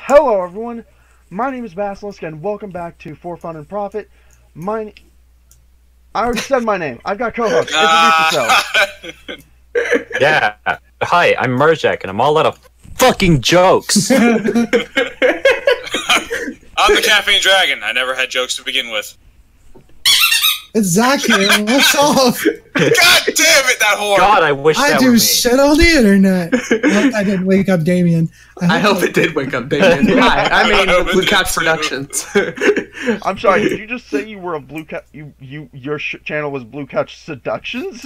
Hello everyone, my name is Basilisk and welcome back to For Fun and Profit. I already said my name. I've got co-host. Introduce yourself. Yeah. Hi, I'm Merjak and I'm all out of fucking jokes. I'm the Caffeine Dragon. I never had jokes to begin with. It's Zach here. What's off? God damn it, that whore! God, I wish I that do were me. shit on the internet. I hope I didn't wake up Damien. I hope it did wake up Damien. Hi, I'm I Aiden hope with it Blue did Couch too. Productions. I'm sorry, did you just say you were a Blue Couch? Your channel was Blue Couch Seductions?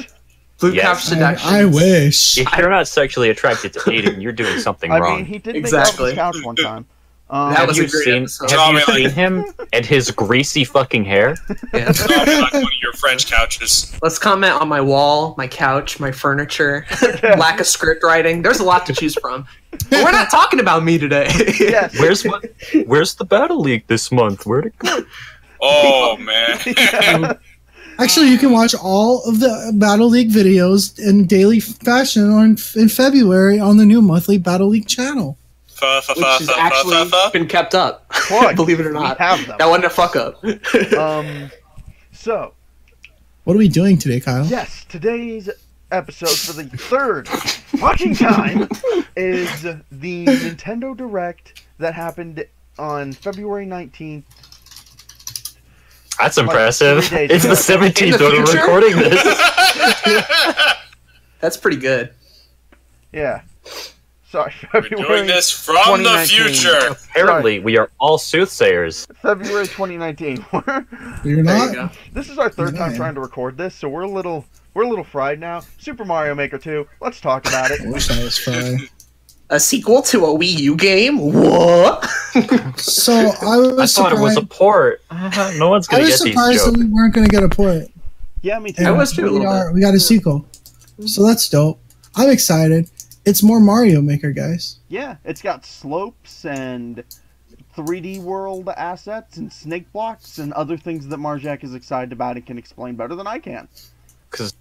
Blue Yes. Couch Productions. I wish. If you're not sexually attracted to Aiden, you're doing something I wrong. mean, he did Exactly. make out with his couch one time. That have was you a great seen, episode. have you Draw me seen him and his greasy fucking hair? Yeah. I'll be like one of your French couches. Let's comment on my wall, my couch, my furniture, lack of script writing. There's a lot to choose from. But we're not talking about me today. Yes. Where's the Battle League this month? Where'd it go? Oh, man. Yeah. Actually, you can watch all of the Battle League videos in daily fashion in February on the new monthly Battle League channel. Which has actually been kept up. Plug. Believe it or We not. have them. That wasn't a fuck up. So, What are we doing today, Kyle? yes, today's episode for the third fucking time is the Nintendo Direct that happened on February 19th. That's Like, impressive. 3 days It's the ago. 17th In the when we're future? recording this. That's pretty good. Yeah. Sorry, We're February doing this from the 2019. future. Apparently, we are all soothsayers. February 2019. You're There you not? go. This is our third time Nine. trying to record this, so we're a little fried now. Super Mario Maker 2. Let's talk about I it. wish I was fried. A sequel to a Wii U game? What? So I was I thought it was a surprised. port. No one's I gonna was get these surprised that jokes. we weren't going to get a port. Yeah, me too. I was too, a we little bit. We got a sequel. So that's dope. I'm excited. It's more Mario Maker, guys. Yeah, it's got slopes and 3D world assets and snake blocks and other things that Marjak is excited about and can explain better than I can. Because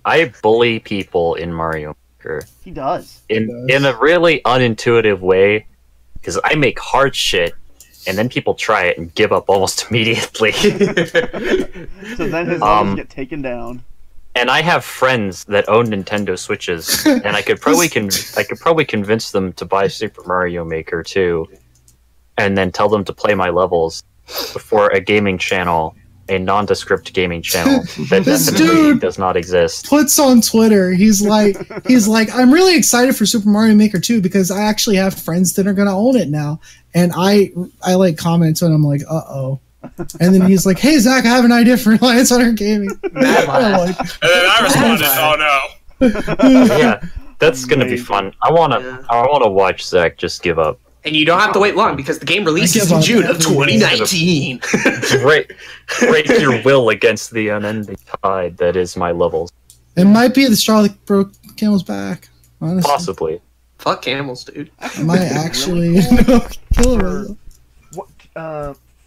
I bully people in Mario Maker He does. in a really unintuitive way. Because I make hard shit, and then people try it and give up almost immediately. So then his levels get taken down. And I have friends that own Nintendo Switches, and I could probably convince them to buy Super Mario Maker 2, and then tell them to play my levels before a gaming channel, a nondescript gaming channel that This definitely dude- does not exist. Puts on Twitter, he's like, I'm really excited for Super Mario Maker 2 because I actually have friends that are going to own it now. And I like comments and I'm like, uh-oh. And then he's like, hey, Zach, I have an idea for Alliance on Our Gaming. Mad I'm laugh. like, And then I responded, oh no. Yeah, that's gonna be Amazing. fun. I wanna watch Zach just give up. And you don't have to wait long because the game releases give in up June of every day. 2019. Break your will against the unending tide that is my levels. it might be the straw that broke Camel's back. Honestly. Possibly. Fuck camels, dude. I might actually Really kill For- her. What,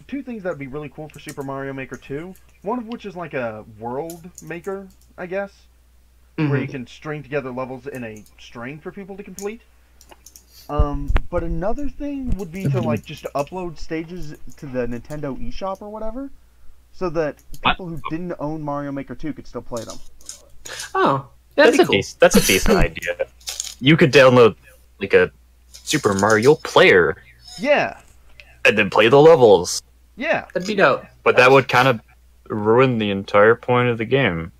two things that would be really cool for Super Mario Maker 2. One of which is like a world maker, I guess. Where you can string together levels in a string for people to complete. But another thing would be to like just upload stages to the Nintendo eShop or whatever, so that people who didn't own Mario Maker 2 could still play them. Oh, that'd be cool. That's a decent idea. You could download like a Super Mario player Yeah, and then play the levels. yeah. That'd be dope. But that would kind of ruin the entire point of the game.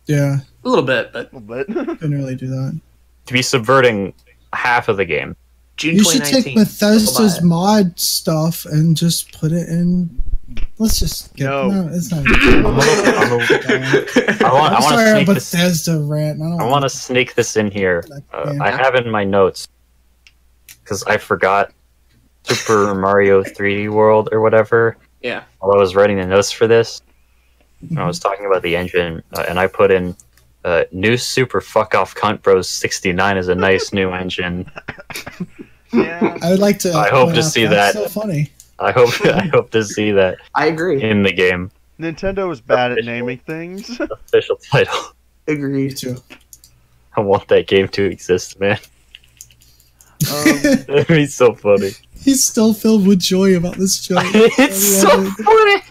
Yeah, A little bit, but A little bit. couldn't really do that. To be subverting half of the game. June You should 2019. take Bethesda's We'll buy mod stuff and just put it in. Let's just get No. it's not. I want I'm sorry, to a sneak this. Bethesda rant. I want to sneak this in here. Yeah. I have in my notes because I forgot Super Mario 3D World or whatever Yeah. while I was writing the notes for this. And I was talking about the engine, and I put in new Super Fuck Off Cunt Bros 69 is a nice new engine. Yeah. I would like to. I hope point to out see that's that. So funny. I hope to see that I agree. in the game. Nintendo is bad at naming things. Official title. Me Agreed. too. I want that game to exist, man. That'd be so funny. He's still filled with joy about this joke. It's so funny.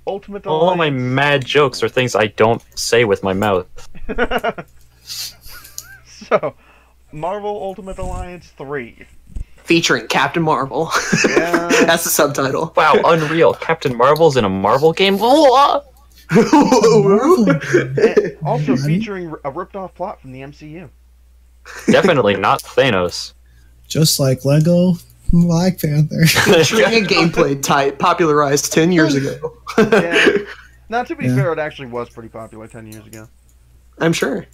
Ultimate All of my Alliance. mad jokes are things I don't say with my mouth. So, Marvel Ultimate Alliance 3. Featuring Captain Marvel. Yeah. That's the subtitle. Wow, unreal. Captain Marvel's in a Marvel game? Whoa! And also featuring a ripped-off plot from the MCU. Definitely not Thanos. Just like Lego Black Panther. Featuring a gameplay type popularized 10 years ago. Yeah. Now, to be Yeah. fair, it actually was pretty popular 10 years ago. I'm sure.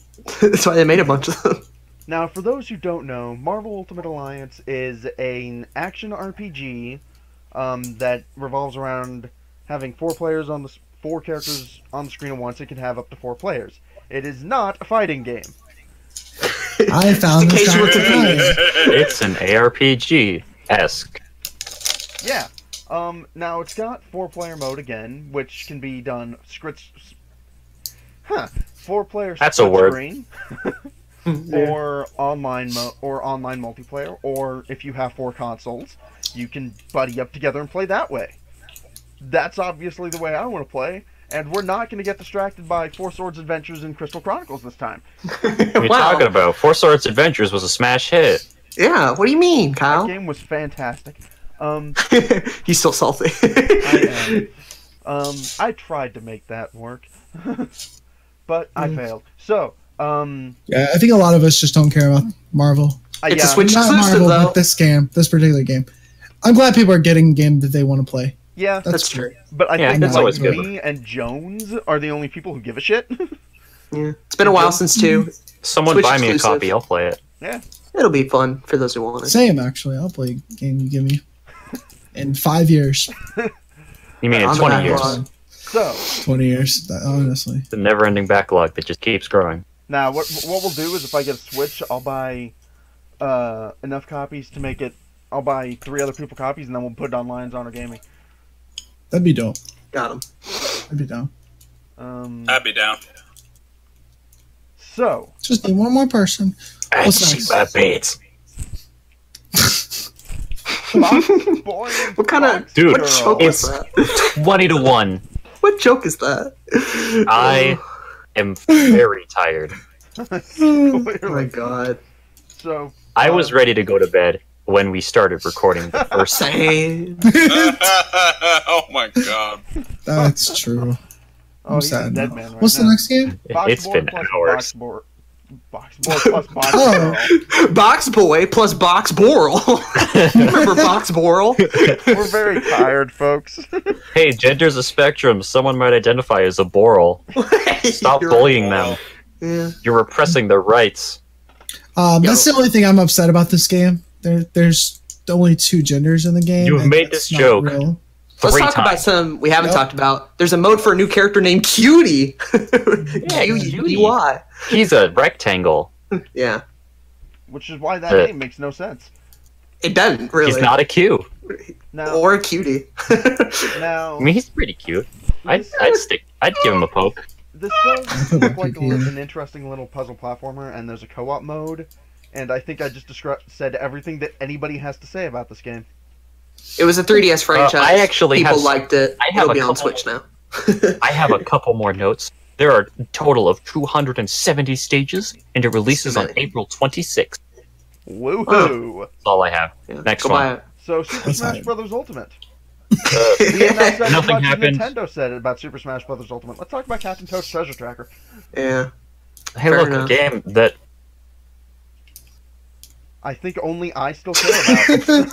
That's why they made a bunch of them. Now, for those who don't know, Marvel Ultimate Alliance is an action RPG that revolves around having 4 characters on the screen at once. It can have up to 4 players. It is not a fighting game. I found In this case you out were today. It's an ARPG-esque. Yeah. Now it's got 4-player mode again, which can be done 4-player That's a split word. screen, or online multiplayer, or if you have 4 consoles, you can buddy up together and play that way. That's obviously the way I want to play, and we're not going to get distracted by Four Swords Adventures and Crystal Chronicles this time. What are you Wow. talking about? Four Swords Adventures was a smash hit. Yeah, what do you mean, That Kyle? game was fantastic. He's still salty. I am. I tried to make that work, but I failed. So, Yeah, I think a lot of us just don't care about Marvel. It's a yeah, Switch Not exclusive, Marvel, though. but this particular game. I'm glad people are getting a game that they want to play. yeah, That's true. but I Yeah, think that's like always good. me and Jones are the only people who give a shit. Yeah. It's been a while since 2. Someone Switch buy me a exclusive. copy, I'll play it. It'll be fun for those who want it. Same, actually. I'll play a game you give me in 5 years, You mean in On the 20 backlog. years? So 20 years. Honestly, The never-ending backlog that just keeps growing. now, what we'll do is if I get a Switch, I'll buy enough copies to make it. I'll buy 3 other people copies, and then we'll put it online as Honor Gaming. that'd be dope. Got him. That'd be dope. I'd be down. So, Just need one more person. What's next? Beats. Box Boy and What kind of Box Dude, what Girl. joke is it's- that? 20 to 1. What joke is that? I am very tired. Oh my Clearly. god. So, I was ready to go to bed when we started recording the first time. Same. Oh my god. That's true. oh, I'm he's a sad dead now. man right What's now. the next game? Box It's Boy been plus hours. Box Boy plus Box Oh. Girl. Box Boy plus Box Boral. Remember Box Boral? We're very tired, folks. Hey, gender's a spectrum. Someone might identify as a boral. Stop You're bullying right. them. Yeah. You're repressing their rights. That's the only thing I'm upset about this game. There's only 2 genders in the game. You've and made that's this not joke. real. Let's 3 talk about times. some we haven't Yep. talked about. There's a mode for a new character named Cutie. Yeah, Cutie. He's a rectangle. Yeah. Which is why that Uh, name makes no sense. It doesn't really. He's not a Q. Now, Or a cutie. now I mean, he's pretty cute. I'd give him a poke. this does put look my like PP in. an interesting little puzzle platformer, and there's a co-op mode. And I think I just said everything that anybody has to say about this game. It was a 3DS franchise. I actually People have- liked it. I have It'll a be on couple- Switch now. I have a couple more notes. There are a total of 270 stages, and it releases on April 26th. Woohoo! That's all I have. Yeah, Next go one. buy it. So Super That's Smash hype. Bros. Ultimate. Uh, We announced that as Nothing much as happened. Nintendo said about Super Smash Bros. Ultimate. Let's talk about Captain Toad's Treasure Tracker. Yeah. hey, Fair look, enough. a game that I think only I still care about.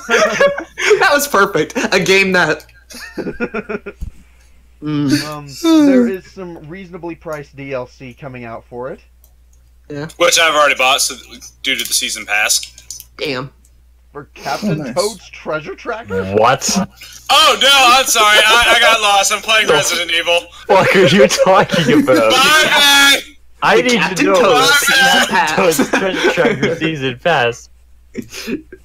That was perfect. A game that. There is some reasonably priced DLC coming out for it. Which I've already bought due to the season pass. Damn. For Captain nice. Toad's Treasure Tracker? what? Oh no, I'm sorry. I got lost. I'm playing Resident Evil. What are you talking about? My bad. I need Captain to know Toad about Season Pass. Toad's Treasure Tracker Season Pass.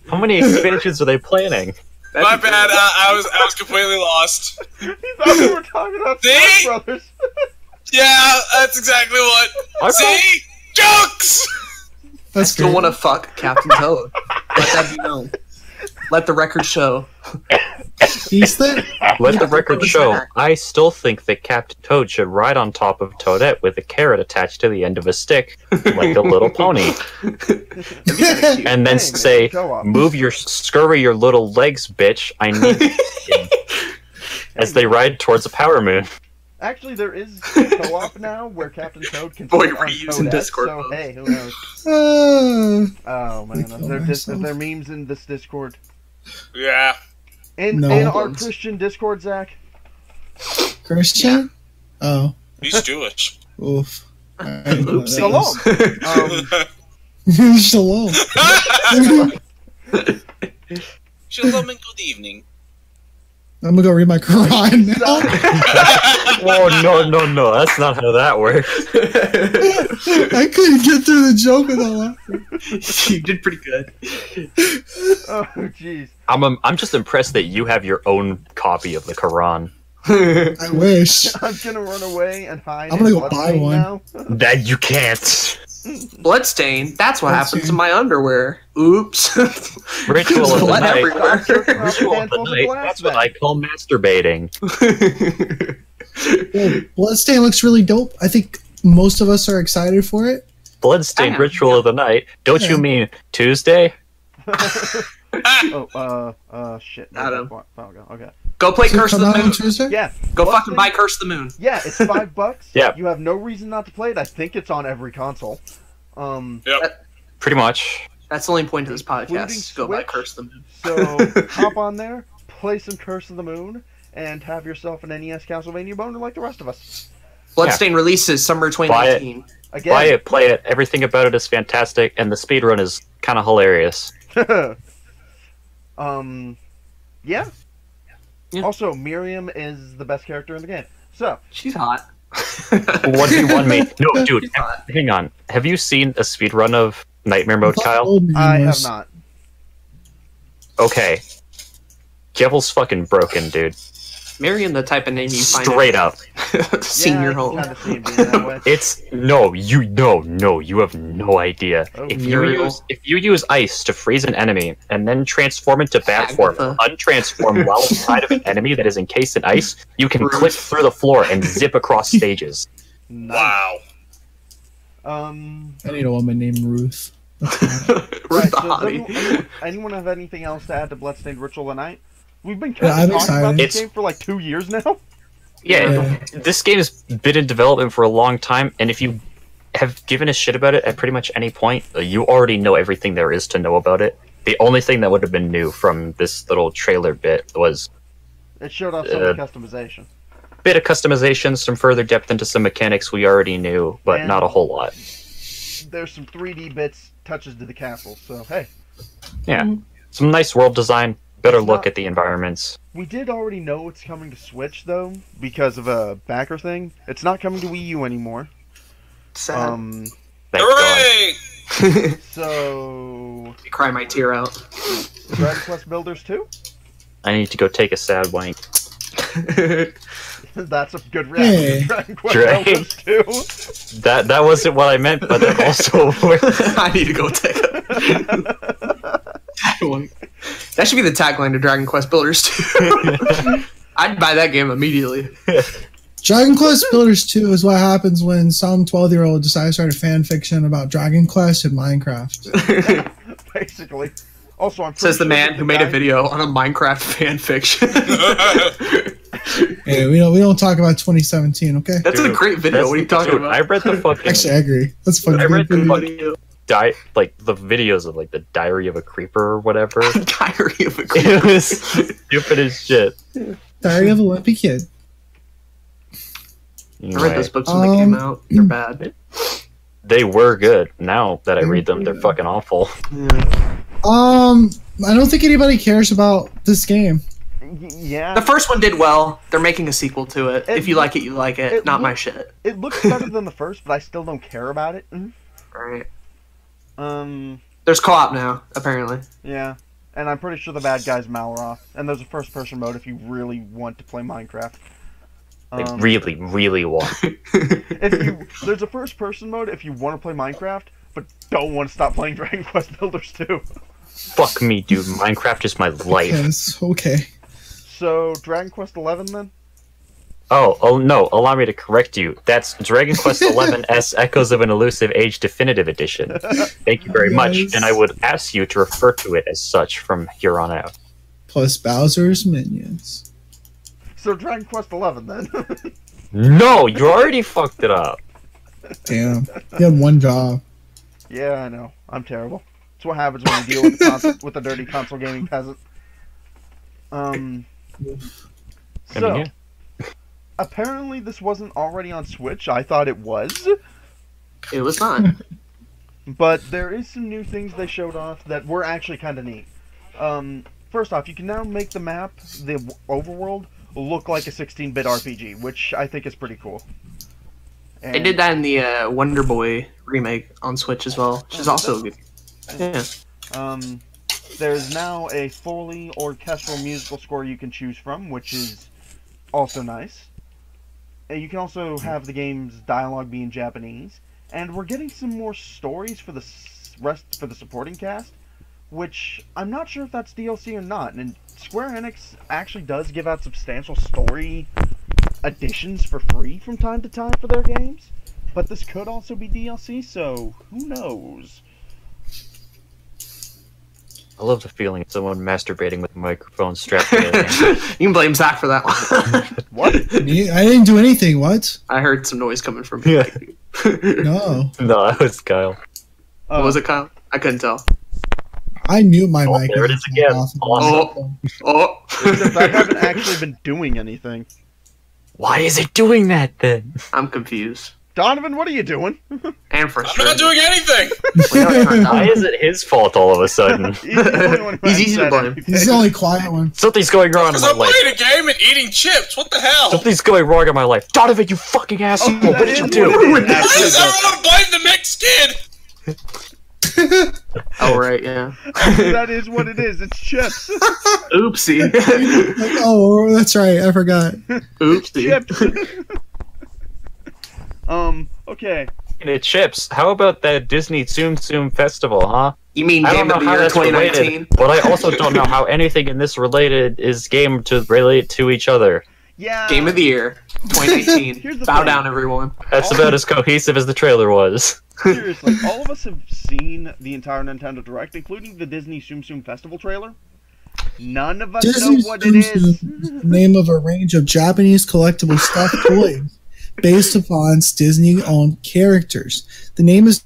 How many expansions are they planning? My bad. I was completely lost. He thought we were talking about See? Smash Brothers. Yeah, that's exactly what. I See, jokes. That's Still great. want to fuck Captain Toad. Let that be known. Let the record show. Ethan? Let the record What's show, that? I still think that Captain Toad should ride on top of Toadette with a carrot attached to the end of a stick, like a little pony, and then Hey, say, co-op. scurry your little legs, bitch, I need you," as they ride towards a power moon. Actually, there is co-op now where Captain Toad can Boy, sit on reusing Toadette, Discord so posts. hey, who knows? Oh man, kill if myself. there are memes in this Discord. Yeah. In No. our Christian Discord, Zach. Christian? Oh. He's Jewish. Oof. Oopsies. Shalom. Shalom. Shalom and good evening. I'm gonna go read my Quran now. Oh, no, that's not how that works. I couldn't get through the joke without laughing. You did pretty good. Oh jeez. I'm just impressed that you have your own copy of the Quran. I wish. I'm gonna run away and hide. I'm gonna in go buy Bloodstained one. now. That you can't. Bloodstain. That's what happens to Bloodstain. my underwear. Oops. Ritual of the Blood night. everywhere. Ritual of the night. That's what I call masturbating. Well, Bloodstain looks really dope. I think most of us are excited for it. Bloodstained Damn. ritual of the night. Don't Yeah. you mean Tuesday? Shit. Adam. Okay. Go play Does it Curse of come the out on Moon. Tuesday? Yeah. Go Bloodstained- fucking buy Curse of the Moon. Yeah, it's $5. Yeah. You have no reason not to play it. I think it's on every console. Pretty much. That's the only point of this Including podcast. Go buy Switch? Curse of the Moon. So hop on there, play some Curse of the Moon, and have yourself an NES Castlevania boner like the rest of us. Bloodstain releases summer 2019. Again. Buy it, play it. Everything about it is fantastic, and the speedrun is kind of hilarious. Yeah. Yeah. Also, Miriam is the best character in the game. So, She's hot. 1v1 me. No, dude, hang on. Have you seen a speedrun of Nightmare Mode, Kyle? Old man I have was- not. Okay. Kevil's fucking broken, dude. Miriam, the type of name you find Straight up. at senior yeah, home. I can kind of see it being that way. It's you have no idea. Oh, Muriel. If you use ice to freeze an enemy and then transform into bat form, Agatha. untransform while inside of an enemy that is encased in ice, you can Ruth. clip through the floor and zip across stages. Nice. Wow. I need a woman named Ruth. Ruth Right, the so Hottie. anyone have anything else to add to Bloodstained Ritual of the Night? We've been Yeah, I'm kind of talking about excited. this It's- game for like 2 years now. Yeah, this game has been in development for a long time, and if you have given a shit about it at pretty much any point, you already know everything there is to know about it. The only thing that would have been new from this little trailer bit was It showed off some of the customization. a bit of customization, some further depth into some mechanics we already knew, but And- not a whole lot. There's some 3D bits, touches to the castle, so hey. Yeah, some nice world design, better It's look not- at the environments. We did already know it's coming to Switch, though, because of a backer thing. It's not coming to Wii U anymore. Sad. Thank God. Hooray! So... Cry my tear out. Dragon Quest Builders 2? I need to go take a sad wank. That's a good reaction. Hey. Dragon Quest Right. Builders 2. That wasn't what I meant, but that also I need to go take a. That should be the tagline to Dragon Quest Builders 2. I'd buy that game immediately. Dragon Quest Builders 2 is what happens when some 12-year-old decides to write a fan fiction about Dragon Quest and Minecraft. Basically. Also, I'm Says the pretty sure man that who made a guy- video on a Minecraft fan fiction. Hey, we don't talk about 2017, okay? That's a Dude, great video. What are you talking dude, about? I read the fucking Actually, I agree. That's fucking I read good the video. fucking like the videos of like the Diary of a Creeper or whatever. Diary of a It Creeper. was stupid as shit. Diary of a Wimpy Kid. I read those books when they came out. They're bad. They were good. Now that I read them, they're fucking awful. I don't think anybody cares about this game. Yeah. The first one did well. They're making a sequel to it. If you like it, you like it. it Not my look- shit. It looks better than the first, but I still don't care about it. Right. Um, There's co-op now, apparently. yeah. And I'm pretty sure the bad guy's Malroth. And there's a first-person mode if you really want to play Minecraft. They really, really want. There's a first-person mode if you want to play Minecraft, but don't want to stop playing Dragon Quest Builders 2. Fuck me, dude. Minecraft is my life. Yes, okay. So, Dragon Quest 11 then? Oh no, allow me to correct you. That's Dragon Quest XI S Echoes of an Elusive Age Definitive Edition. Thank you very much, Yes. and I would ask you to refer to it as such from here on out. Plus Bowser's minions. So, Dragon Quest 11 then? No, you already fucked it up. Damn. You had one job. Yeah, I know. I'm terrible. That's what happens when you deal with with a dirty console gaming peasant. So, yeah. apparently this wasn't already on Switch. I thought it was. It was not. But there is some new things they showed off that were actually kind of neat. First off, you can now make the map, the overworld, look like a 16-bit RPG, which I think is pretty cool. They did that in the Wonder Boy remake on Switch as well, which is also good. Yeah. There's now a fully orchestral musical score you can choose from, which is also nice. And you can also have the game's dialogue be in Japanese, and we're getting some more stories for the supporting cast, which I'm not sure if that's DLC or not. And Square Enix actually does give out substantial story additions for free from time to time for their games, but this could also be DLC, so who knows? I love the feeling of someone masturbating with a microphone strapped to their hand. You can blame Zach for that one. What? Me? I didn't do anything. What? I heard some noise coming from me. Yeah. No. No, that was Kyle. What was it, Kyle? I couldn't tell. I mute my Oh, mic. there it is again. Awesome. Oh. Except I haven't actually been doing anything. Why is it doing that then? I'm confused. Donovan, what are you doing? And I'm frustrated. not doing anything. We know it turned Why out. is it his fault all of a sudden? He's the only one who He's hasn't easy to said blame. anything. He's the only quiet one. Something's going wrong in Because my I'm life. playing a game and eating chips. What the hell? Something's going wrong in my life. Donovan, you fucking asshole! that What did is you what do? it is. Why Actually, does everyone blame the mixed kid? Oh, right, yeah. that is what it is. It's chips. Oopsie. Like, oh, that's right. I forgot. Oopsie. Chips. Okay. It's chips. How about that Disney Tsum Tsum Festival, huh? You mean I don't Game know of the how Year that's 2019? related, but I also don't know how anything in this related is game to relate to each other. Yeah. Game of the Year 2019. Here's the Bow thing. down, everyone. That's about as cohesive as the trailer was. Seriously, all of us have seen the entire Nintendo Direct, including the Disney Tsum Tsum Festival trailer. None of us Disney's know what it is. the name of a range of Japanese collectible stuffed toys based upon Disney-owned characters. The name is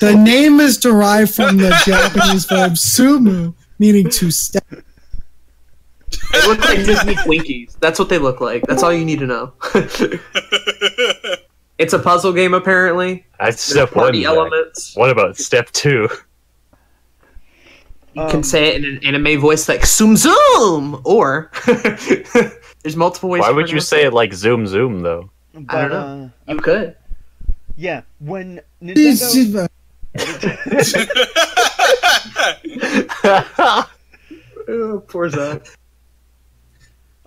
the name is derived from the Japanese verb sumu, meaning to step. They look like Disney Twinkies. That's what they look like. That's all you need to know. It's a puzzle game, apparently. That's step one. Party Zach. elements. What about step two? You can say it in an anime voice like Zoom Zoom, or there's multiple ways. Why to would you pronounce say it like Zoom Zoom though? But, I don't You could. Yeah, when Nintendo... Oh, poor Zach.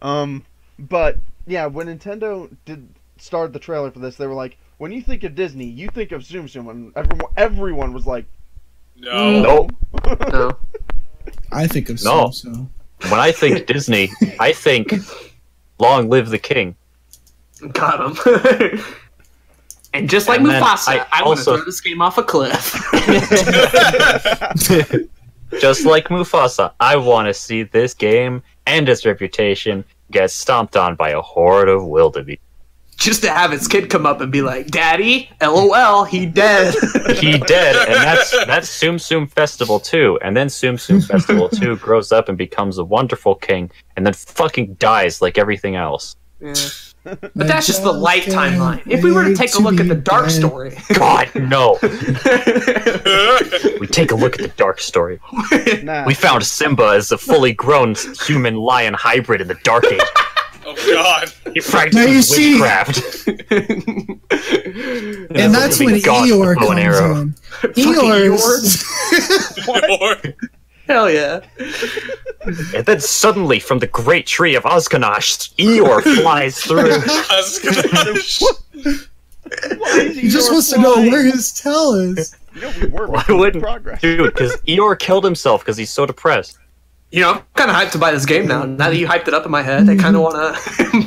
But yeah, when Nintendo started the trailer for this, they were like, when you think of Disney, you think of Tsum Tsum, and everyone was like, No. Nope. No. I think of No. so. When I think Disney, I think Long Live the King. Got him. And just like And then Mufasa, I want to also- throw this game off a cliff. Just like Mufasa, I want to see this game and its reputation get stomped on by a horde of wildebeest. Just to have his kid come up and be like, "Daddy, LOL, he dead." He dead, and that's Tsum Tsum Festival 2, and then Tsum Tsum Festival 2 grows up and becomes a wonderful king, and then fucking dies like everything else. Yeah. But that's just the light timeline. If we were to take a look at the dark story, God, no. We take a look at the dark story. nah. We found Simba as a fully grown human-lion hybrid in the Dark Age. Oh God. He Now practices you see- witchcraft. And that's when God with Eeyore bow and comes arrow. in. Eeyore. Or- Hell yeah! And then suddenly, from the great tree of Osganash, Eeyore flies through. I was gonna- He just wants to know where his tail is. You know, we were Why making wouldn't progress. dude? Because Eeyore killed himself because he's so depressed. You know, I'm kind of hyped to buy this game now. Now that you hyped it up in my head, I kind of want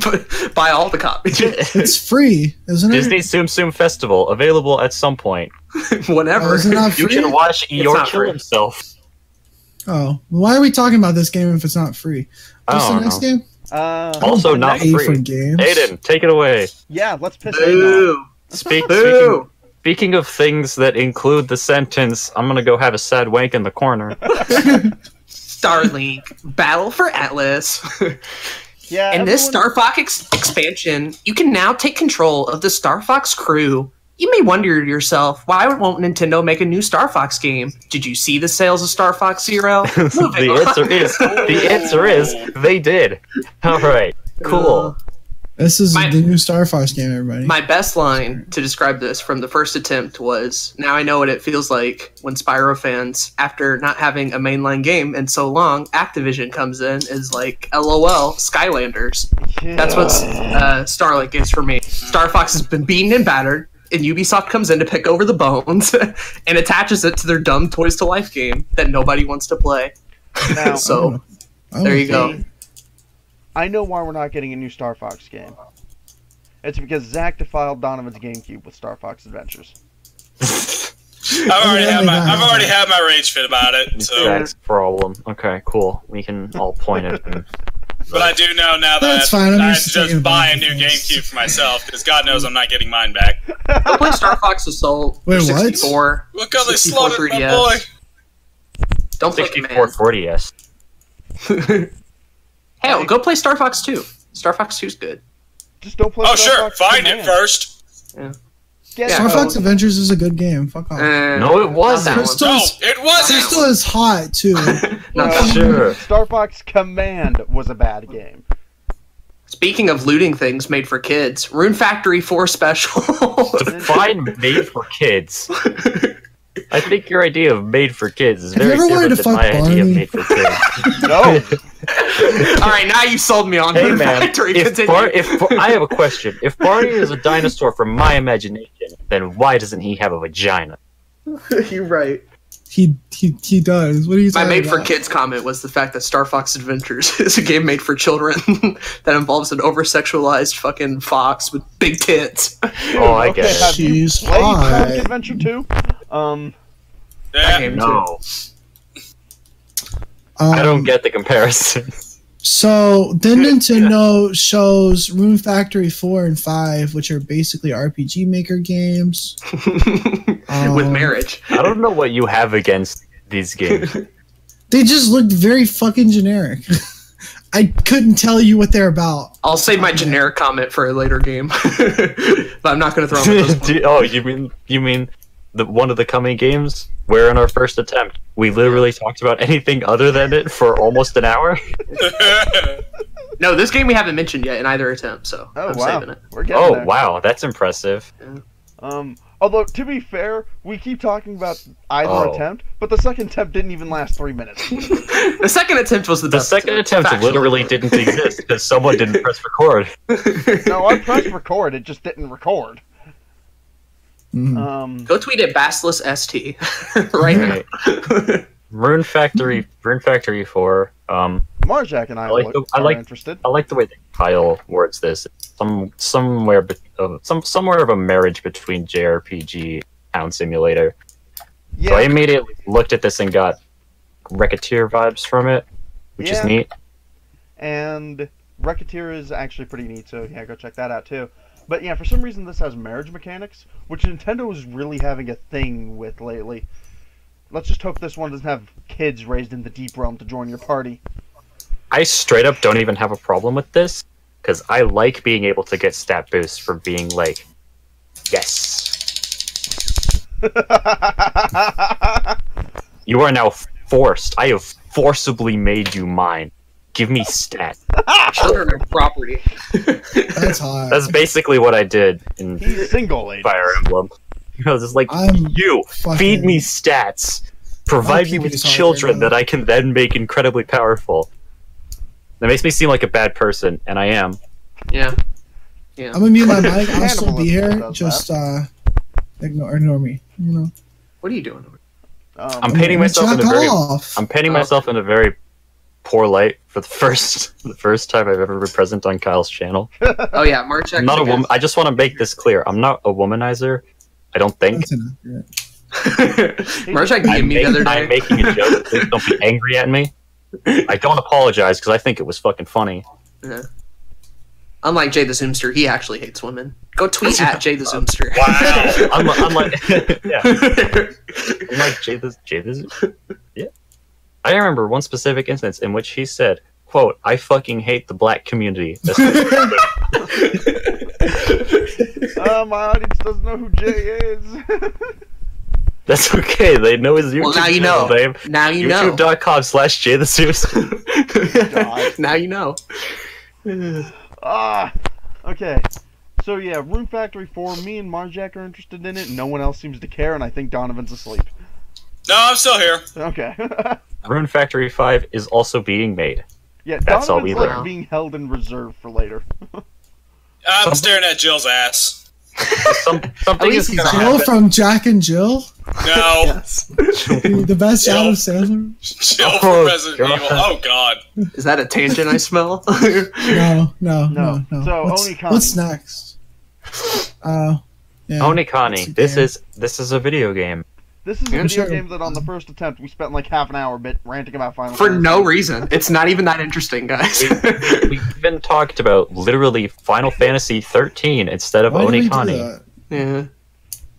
to buy all the copies. It's free, isn't it? Disney Tsum Tsum Festival available at some point. Whenever. Oh, is it not You free? can watch Eeyore not kill free. himself. Oh, why are we talking about this game if it's not free? What's I the don't next know. game? Also I don't not pay free. for games. Aiden, take it away. Yeah, let's piss Aiden off. Boo! Speaking, speaking of things that include the sentence, I'm gonna go have a sad wank in the corner. Starlink, Battle for Atlas. Yeah, In this everyone- Star Fox expansion, you can now take control of the Star Fox crew. You may wonder to yourself, why won't Nintendo make a new Star Fox game? Did you see the sales of Star Fox Zero? The answer is they did. All right, cool. This is My- the new Star Fox game, everybody. My best line to describe this from the first attempt was, now I know what it feels like when Spyro fans, after not having a mainline game in so long, Activision comes in, is like, LOL, Skylanders. That's what Starlink is for me. Star Fox has been beaten and battered, and Ubisoft comes in to pick over the bones and attaches it to their dumb Toys to Life game that nobody wants to play. Now, So, Oh, there you go. see, I know why we're not getting a new Star Fox game. It's because Zach defiled Donovan's GameCube with Star Fox Adventures. I've already had my rage fit about it. So, Zach's problem. Okay, cool. We can all point it. And, but I do know now that That's fine, I'm I have used to to just taking buy a advantage new of things. GameCube for myself because God knows I'm not getting mine back. Go play Star Fox Assault. Wait, what? 64. Look how they 64 slaughtered my 3DS. boy. Don't play 64 Command. 40s. Hell, go play Star Fox 2. Star Fox 2 is good. Just don't play Oh, Star sure. Fox Find Command. it first. Get Star it. Fox Adventures is a good game. Fuck off. No, it wasn't. Crystal- No, Just- it wasn't. Crystal is hot too. Not Well, that- Sure. Star Fox Command was a bad game. Speaking of looting things made for kids, Rune Factory 4 Special. Define made for kids. I think your idea of made for kids is Have you very ever wanted different to than my fuck idea of Barney? made for kids. No. All right, now you sold me on Hey Rune man, Factory. if Continue. I have a question. If Barney is a dinosaur from my imagination, then why doesn't he have a vagina? You're right. He does. What are you My talking made for about? kids comment was the fact that Star Fox Adventures is a game made for children that involves an over sexualized fucking fox with big tits. Oh, I get it. Have you She's played hot. Sonic Adventure 2? Yeah. game No, Um, I don't get the comparison. So then Nintendo shows Rune Factory 4 and 5, which are basically RPG Maker games. with marriage. I don't know what you have against these games. They just looked very fucking generic. I couldn't tell you what they're about. I'll save my generic comment for a later game, but I'm not going to throw them at this point. Oh, you mean the one of the coming games? Where in our first attempt we literally talked about anything other than it for almost an hour? No, this game we haven't mentioned yet in either attempt, so Oh, I'm wow. saving it. We're getting Oh there. wow, that's impressive. Although, to be fair, we keep talking about either Oh. attempt, but the second attempt didn't even last 3 minutes. The second attempt was the The best second attempt factually. literally didn't exist because someone didn't press record. No, I pressed record, it just didn't record. Mhm. Go tweet at Basilisk ST right now. Rune Factory 4. Marjack and I, I like the- I are like- interested. I like the way that Kyle words this. Somewhere of a marriage between JRPG and Town Simulator. Yeah, So I immediately looked at this and got Racketeer vibes from it, which is Yeah. neat. and Racketeer is actually pretty neat, so yeah, go check that out too. But yeah, for some reason this has marriage mechanics, which Nintendo is really having a thing with lately. Let's just hope this one doesn't have kids raised in the deep realm to join your party. I straight up don't even have a problem with this because I like being able to get stat boosts for being like, yes, you are now forced. I have forcibly made you mine. Give me stat. Children are property. That's hot. That's basically what I did in He's single, lady. Fire Emblem. I was just like, I'm you fucking- feed me stats, provide me with puberty's hard children right now. that I can then make incredibly powerful. That makes me seem like a bad person, and I am. Yeah. Yeah. I'm gonna mute my mic. I'll still be Cannibalism here. does Just ignore me. You know. What are you doing? I'm painting myself in a Jack very off. I'm painting myself in a very poor light for the first time I've ever been present on Kyle's channel. Oh yeah, March. I'm not a woman. I just want to make this clear. I'm not a womanizer. I don't think. That's inaccurate. Marchak DM'd me the other I'm day. making a joke. Please don't be angry at me. I don't apologize because I think it was fucking funny. Yeah. Unlike Jay the Zoomster, he actually hates women. Go tweet at Jay the Zoomster. Wow. I'm like, yeah. I'm like yeah. I remember one specific instance in which he said, "quote I fucking hate the black community." My audience doesn't know who Jay is. That's okay. They know his YouTube Well, now you channel know. name. Now you know. YouTube.com/JayTheZeus. Now you know. Okay. So yeah, Rune Factory 4, me and Marjack are interested in it. No one else seems to care, and I think Donovan's asleep. No, I'm still here. Okay. Rune Factory 5 is also being made. Yeah, That's all Donovan's we like learned. being held in reserve for later. I'm staring at Jill's ass. Something At least is he's gonna on. Jill happen. from Jack and Jill, No. Yes. the best Jill. Adam Sandler. Jill Oh, from Resident God. Evil. Oh, God. Is that a tangent I smell? No. So, What's, Onikami. what's next? Yeah. Onikani, this is a video game. This is a I'm video sure- game that on the first attempt we spent like half an hour ranting about Final For Fantasy. no reason. It's not even that interesting, guys. We even talked about literally Final Fantasy 13 instead of Why do we do Onikani. that? Yeah. And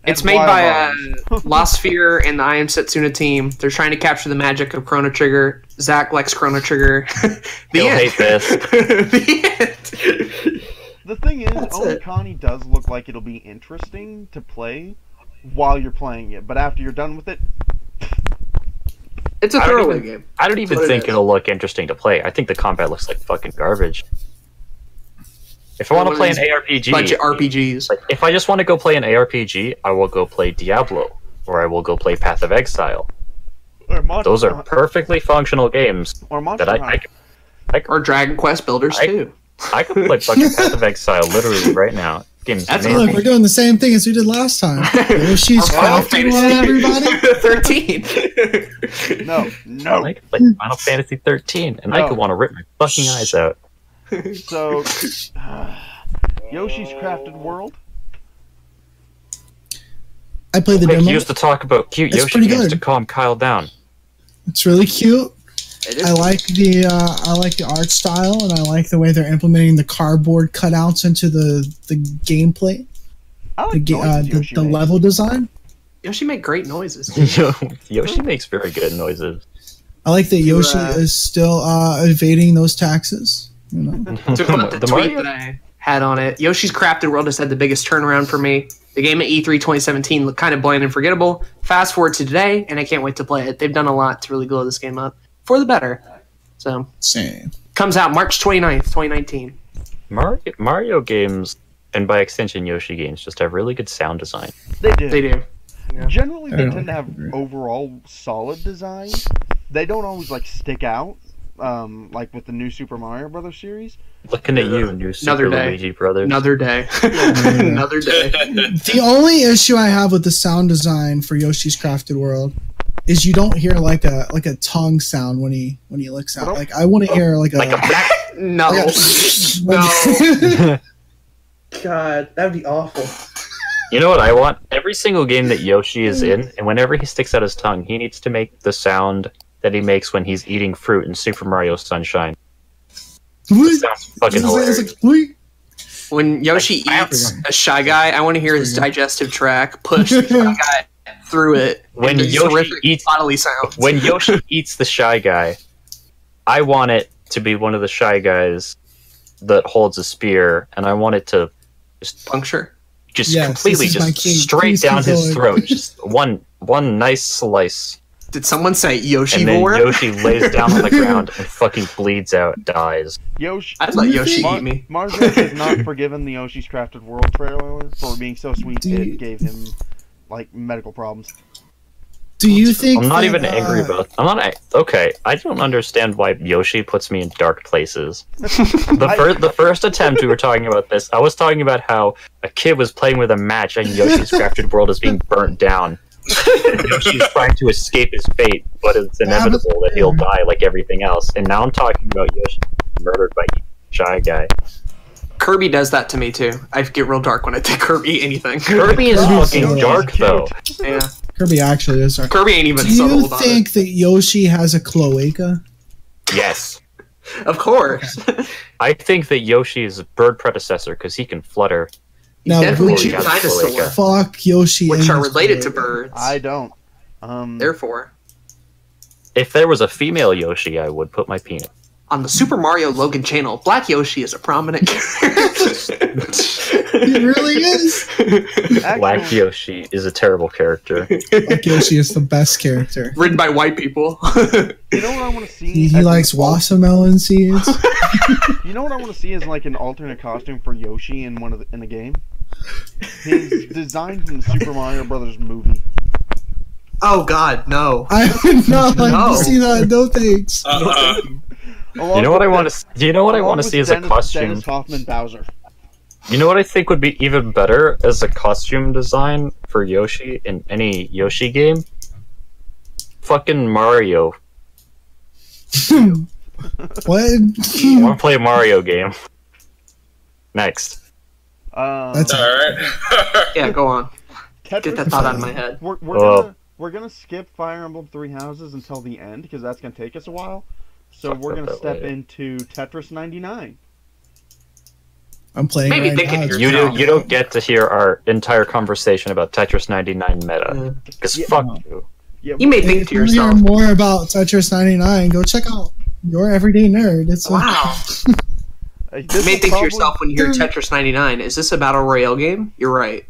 It's made by Wild Lost Sphere and the I Am Setsuna team. They're trying to capture the magic of Chrono Trigger. Zach likes Chrono Trigger. He'll hate this. The end. The thing is, That's it. Onikani does look like it'll be interesting to play while you're playing it, but after you're done with it, It's a I don't throwaway even- game. I don't even That's what it think is. it'll look interesting to play. I think the combat looks like fucking garbage. If I want to One of play an these ARPG, Budget RPGs. like if I just want to go play an ARPG, I will go play Diablo, or I will go play Path of Exile. or Monster Those are Hunter- perfectly functional games or Monster that Hunter. Or Dragon Quest Builders I- too. I could play fucking Path of Exile literally right now. Game's That's amazing. Look, we're doing the same thing as we did last time. She's Final crafting one, everybody. 13. No. I could play Final Fantasy 13, and I No. could want to rip my fucking eyes out. So, Yoshi's Crafted World. I played the Vic demo. used to talk about cute It's Yoshi pretty games good. to calm Kyle down. It's really cute. It is. I like the art style, and I like the way they're implementing the cardboard cutouts into the gameplay, I the like noises Yoshi the makes. level design. Yoshi make great noises. Yoshi makes very good noises. I like that Yoshi uh, is still evading those taxes. You know, To quote the The tweet Mario- that I had on it, Yoshi's Crafted World has had the biggest turnaround for me. The game at E3 2017 looked kind of bland and forgettable. Fast forward to today, and I can't wait to play it. They've done a lot to really glow this game up for the better. So, same. comes out March 29th, 2019. Mario games, and by extension Yoshi games, just have really good sound design. They do. They do. Generally, I they don't tend to have agree. overall solid designs. They don't always like stick out, like with the new Super Mario Brothers series. Looking at you, new Super day. Luigi Brothers. Another day. Another day. The only issue I have with the sound design for Yoshi's Crafted World is you don't hear like a tongue sound when he licks out. Like I want to hear like a Like a No. like No. God, that'd be awful. You know what I want? Every single game that Yoshi is in, and whenever he sticks out his tongue, he needs to make the sound that he makes when he's eating fruit in Super Mario Sunshine. It sounds fucking It's hilarious. like, "Wait." When Yoshi I- eats a Shy Guy, I want to hear his digestive tract push the Shy Guy through it. When and these Yoshi horrific eats- bodily sounds. When Yoshi eats the Shy Guy, I want it to be one of the Shy Guys that holds a spear, and I want it to puncture. just Yes, completely this is my just king. straight Please down keep his going. throat. Just one nice slice. Did someone say And then Yoshi-vor? Yoshi lays down on the ground and fucking bleeds out, dies. Yoshi. I'd let Yoshi Mar- eat me. Marjo has not forgiven the Yoshi's Crafted World trailer for being so sweet Do you- it gave him like medical problems. Do you think I'm not that, even angry about. I'm not okay. I don't understand why Yoshi puts me in dark places. The first attempt we were talking about this, I was talking about how a kid was playing with a match and Yoshi's Crafted World is being burnt down. Yoshi's trying to escape his fate, but it's inevitable that he'll die like everything else. And now I'm talking about Yoshi being murdered by Shy Guy. Kirby does that to me too. I get real dark when I think Kirby anything. Kirby is Kirby's fucking so dark though. Yeah. Kirby actually is? Kirby ain't even Do subtle you about think that Yoshi has a cloaca? Yes. it. Of course. I think that Yoshi is a bird predecessor because he can flutter. Now, Definitely would a you has dinosaur, cloaca. fuck Yoshi? which and are his related to cloaca? birds. I don't. Therefore, If there was a female Yoshi, I would put my penis. on the Super Mario Logan channel, Black Yoshi is a prominent character. He really is. Black Actually, Yoshi is a terrible character. Black Yoshi is the best character. Written by white people. you know what I want to see? He as an likes watermelon seeds. You know what I want to see is like an alternate costume for Yoshi in in the game. His design from the Super Mario Brothers movie. Oh God, no. I would not like No. to see that. No thanks. You know what I want to? You know what I want to see as a costume? Dennis Hoffman Bowser. You know what I think would be even better as a costume design for Yoshi in any Yoshi game? Fucking Mario. What? I want to play a Mario game. Next. That's- Alright. Yeah, go on. Tetris Get that thought out of my head. We're gonna skip Fire Emblem Three Houses until the end because that's gonna take us a while. So Talk we're about gonna that step later. into Tetris 99. I'm playing Maybe right think now. of your- You don't get to hear our entire conversation about Tetris 99 meta. Yeah. Because Yeah. fuck you. Yeah, You may If think to you hear yourself, more about Tetris 99, go check out Your Everyday Nerd. It's a- wow. this You may will think to probably- yourself when you hear Tetris 99, is this a battle royale game? You're right.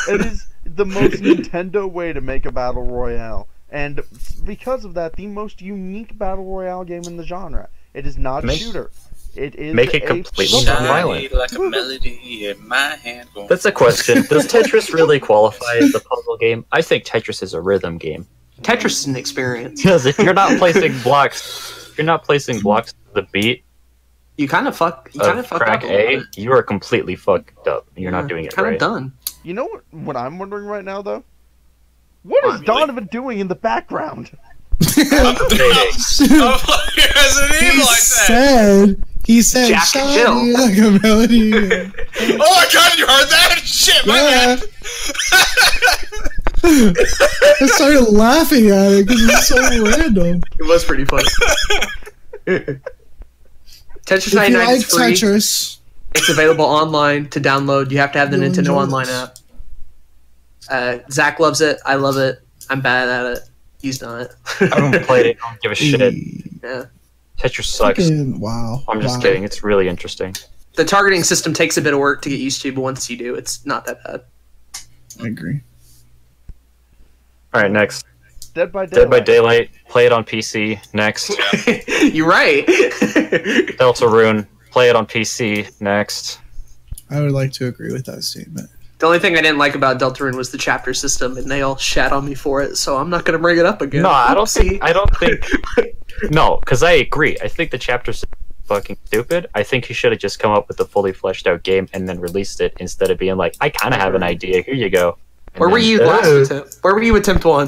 It is the most Nintendo way to make a battle royale, and because of that, the most unique battle royale game in the genre. It is not a Make- shooter. It is make it a completely flipper. non-violent. Like a melody in my hand. Going. That's a question. Does Tetris really qualify as a puzzle game? I think Tetris is a rhythm game. Tetris is an experience. Because if you're not placing blocks, if you're not placing blocks to the beat You kind of fucked of up track a little A, bit. you are completely fucked up. You're not doing it kind right. of done. You know what I'm wondering right now, though? What is Really? Donovan doing in the background? Oh, Resident He Evil like that. said, Jack and Jill. "Shiny like a melody." Oh my god, you heard that? Shit, my Yeah. bad. I started laughing at it because it's so random. It was pretty funny. Tetris If you 99 like is free. Tetris, It's available online to download. You have to have the You'll Nintendo enjoy Online this. app. Zach loves it. I love it. I'm bad at it. He's done it. I haven't played it. I don't give a shit. Yeah. Tetris sucks. fucking wow. I'm just wow. kidding. It's really interesting. The targeting system takes a bit of work to get used to, but once you do, it's not that bad. I agree. All right, next. Dead by Dead by Daylight. Daylight. Play it on PC. Next. You're right. Deltarune. Play it on PC. Next. I would like to agree with that statement. The only thing I didn't like about Deltarune was the chapter system, and they all shat on me for it, so I'm not going to bring it up again. No, I don't Oopsie. think. I don't think. No, because I agree. I think the chapter system is fucking stupid. I think he should have just come up with a fully fleshed out game and then released it instead of being like, I kind of have an idea. Here you go. And Where were then- you last attempt? Where were you attempt one?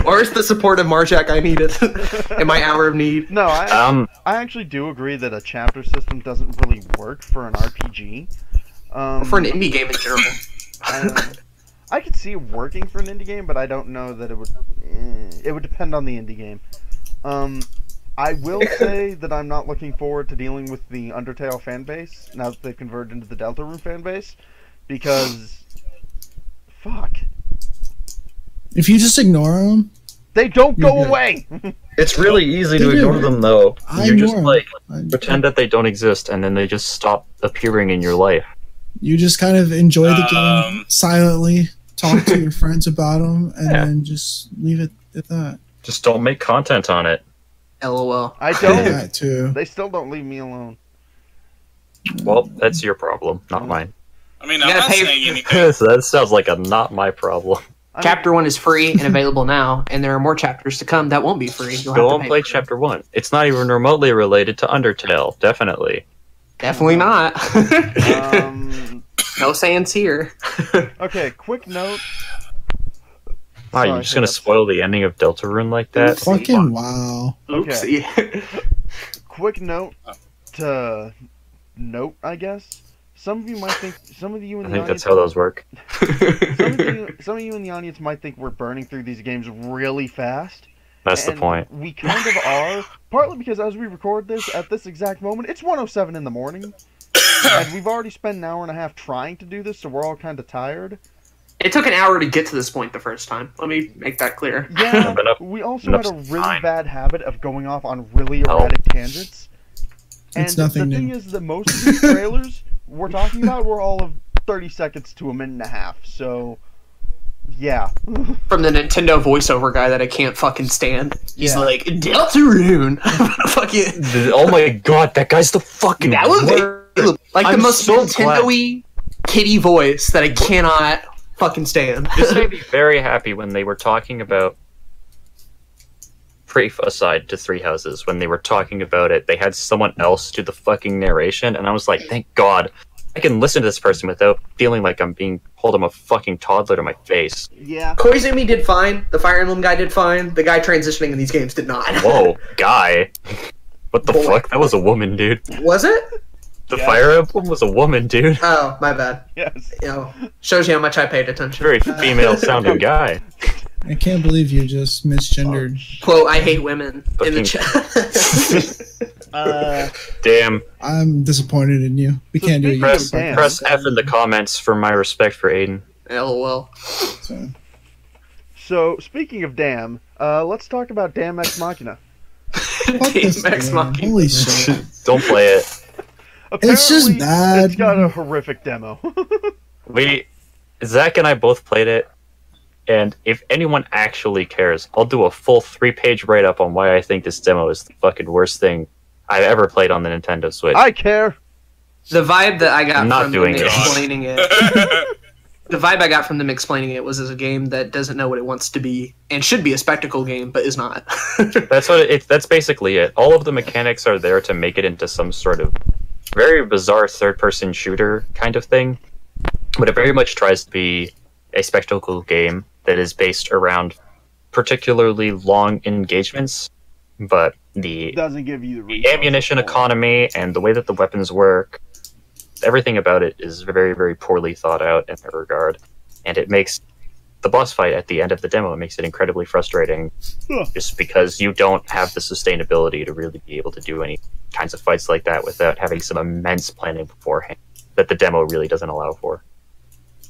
Where's the support of Marjack I needed in my hour of need? No, Um, I actually do agree that a chapter system doesn't really work for an RPG. For an indie game in general. I could see it working for an indie game, but I don't know that it would. It would depend on the indie game. I will say that I'm not looking forward to dealing with the Undertale fan base now that they've converted into the Deltarune fan base, because fuck, If you just ignore them, they don't go You're good. away. it's really easy to They do. ignore them though. I You just ignore 'em. like pretend that they don't exist, and then they just stop appearing in your life. you just kind of enjoy the game Um. silently, talk to your friends about them, and Yeah. then just leave it at that. Just don't make content on it. LOL. I don't. That too. They still don't leave me alone. Well, that's your problem, not mine. I mean, You I'm gotta not pay- saying anything. So that sounds like a not my problem. Chapter 1 is free and available now, and there are more chapters to come that won't be free. You'll Go have and to play pay. Chapter 1. It's not even remotely related to Undertale, definitely. Definitely not. Um, No sayings here. okay, quick note. Wow, Sorry, you're just gonna Philip. spoil the ending of Deltarune like that? Fucking wow. Okay. Oopsie. Quick note to note, I guess. Some of you might think, some of you in I the think audience, that's how those work. some of you in the audience might think we're burning through these games really fast. That's the And point. we kind of are, partly because as we record this at this exact moment, it's 1:07 in the morning, and we've already spent an hour and a half trying to do this, so we're all kind of tired. It took an hour to get to this point the first time. Let me make that clear. Yeah, Enough- we also enough had a really time. bad habit of going off on really Oh. erratic tangents. And It's nothing the thing new. is that most of these trailers we're talking about were all of 30 seconds to a minute and a half, so yeah. From the Nintendo voiceover guy that I can't fucking stand. He's Yeah. like, Deltarune! Fucking... Oh my god, that guy's the fucking That was worst. like the I'm most so Nintendo-y kitty voice that I cannot fucking stand. This made me very happy when they were talking about aside to Three Houses, when they were talking about it, they had someone else do the fucking narration, and I was like, thank God, I can listen to this person without feeling like I'm being told I'm a fucking toddler to my face. Yeah. Koizumi did fine. The Fire Emblem guy did fine. The guy transitioning in these games did not. Whoa, guy. What the Boy. fuck? That was a woman, dude. Was it? The Yeah. Fire Emblem was a woman, dude. Oh, my bad. Yes. You know, shows you how much I paid attention. Very female sounding guy. I can't believe you just misgendered. Quote, I hate women in the Fucking- chat. Damn. I'm disappointed in you. We So can't do it. speaking yet. of Dan- Press F in the comments for my respect for Aiden. LOL. So, So, speaking of Damn, let's talk about Damn Ex Machina. fuck this Max game. Machina. Holy shit. Don't play it. It's just Apparently, bad. It's got a horrific demo. Zach and I both played it, and if anyone actually cares, I'll do a full 3-page write-up on why I think this demo is the fucking worst thing I've ever played on the Nintendo Switch. I care. The vibe that I got I'm not from doing them it. explaining it, the vibe I got from them explaining it was as a game that doesn't know what it wants to be and should be a spectacle game, but is not. That's what that's basically it. All of the mechanics are there to make it into some sort of very bizarre third-person shooter kind of thing, but it very much tries to be a spectacle game that is based around particularly long engagements, but the Doesn't give you the the resources ammunition for it. economy and the way that the weapons work, everything about it is very, very poorly thought out in that regard. And it makes the boss fight at the end of the demo, it makes it incredibly frustrating Huh. just because you don't have the sustainability to really be able to do any kinds of fights like that without having some immense planning beforehand that the demo really doesn't allow for.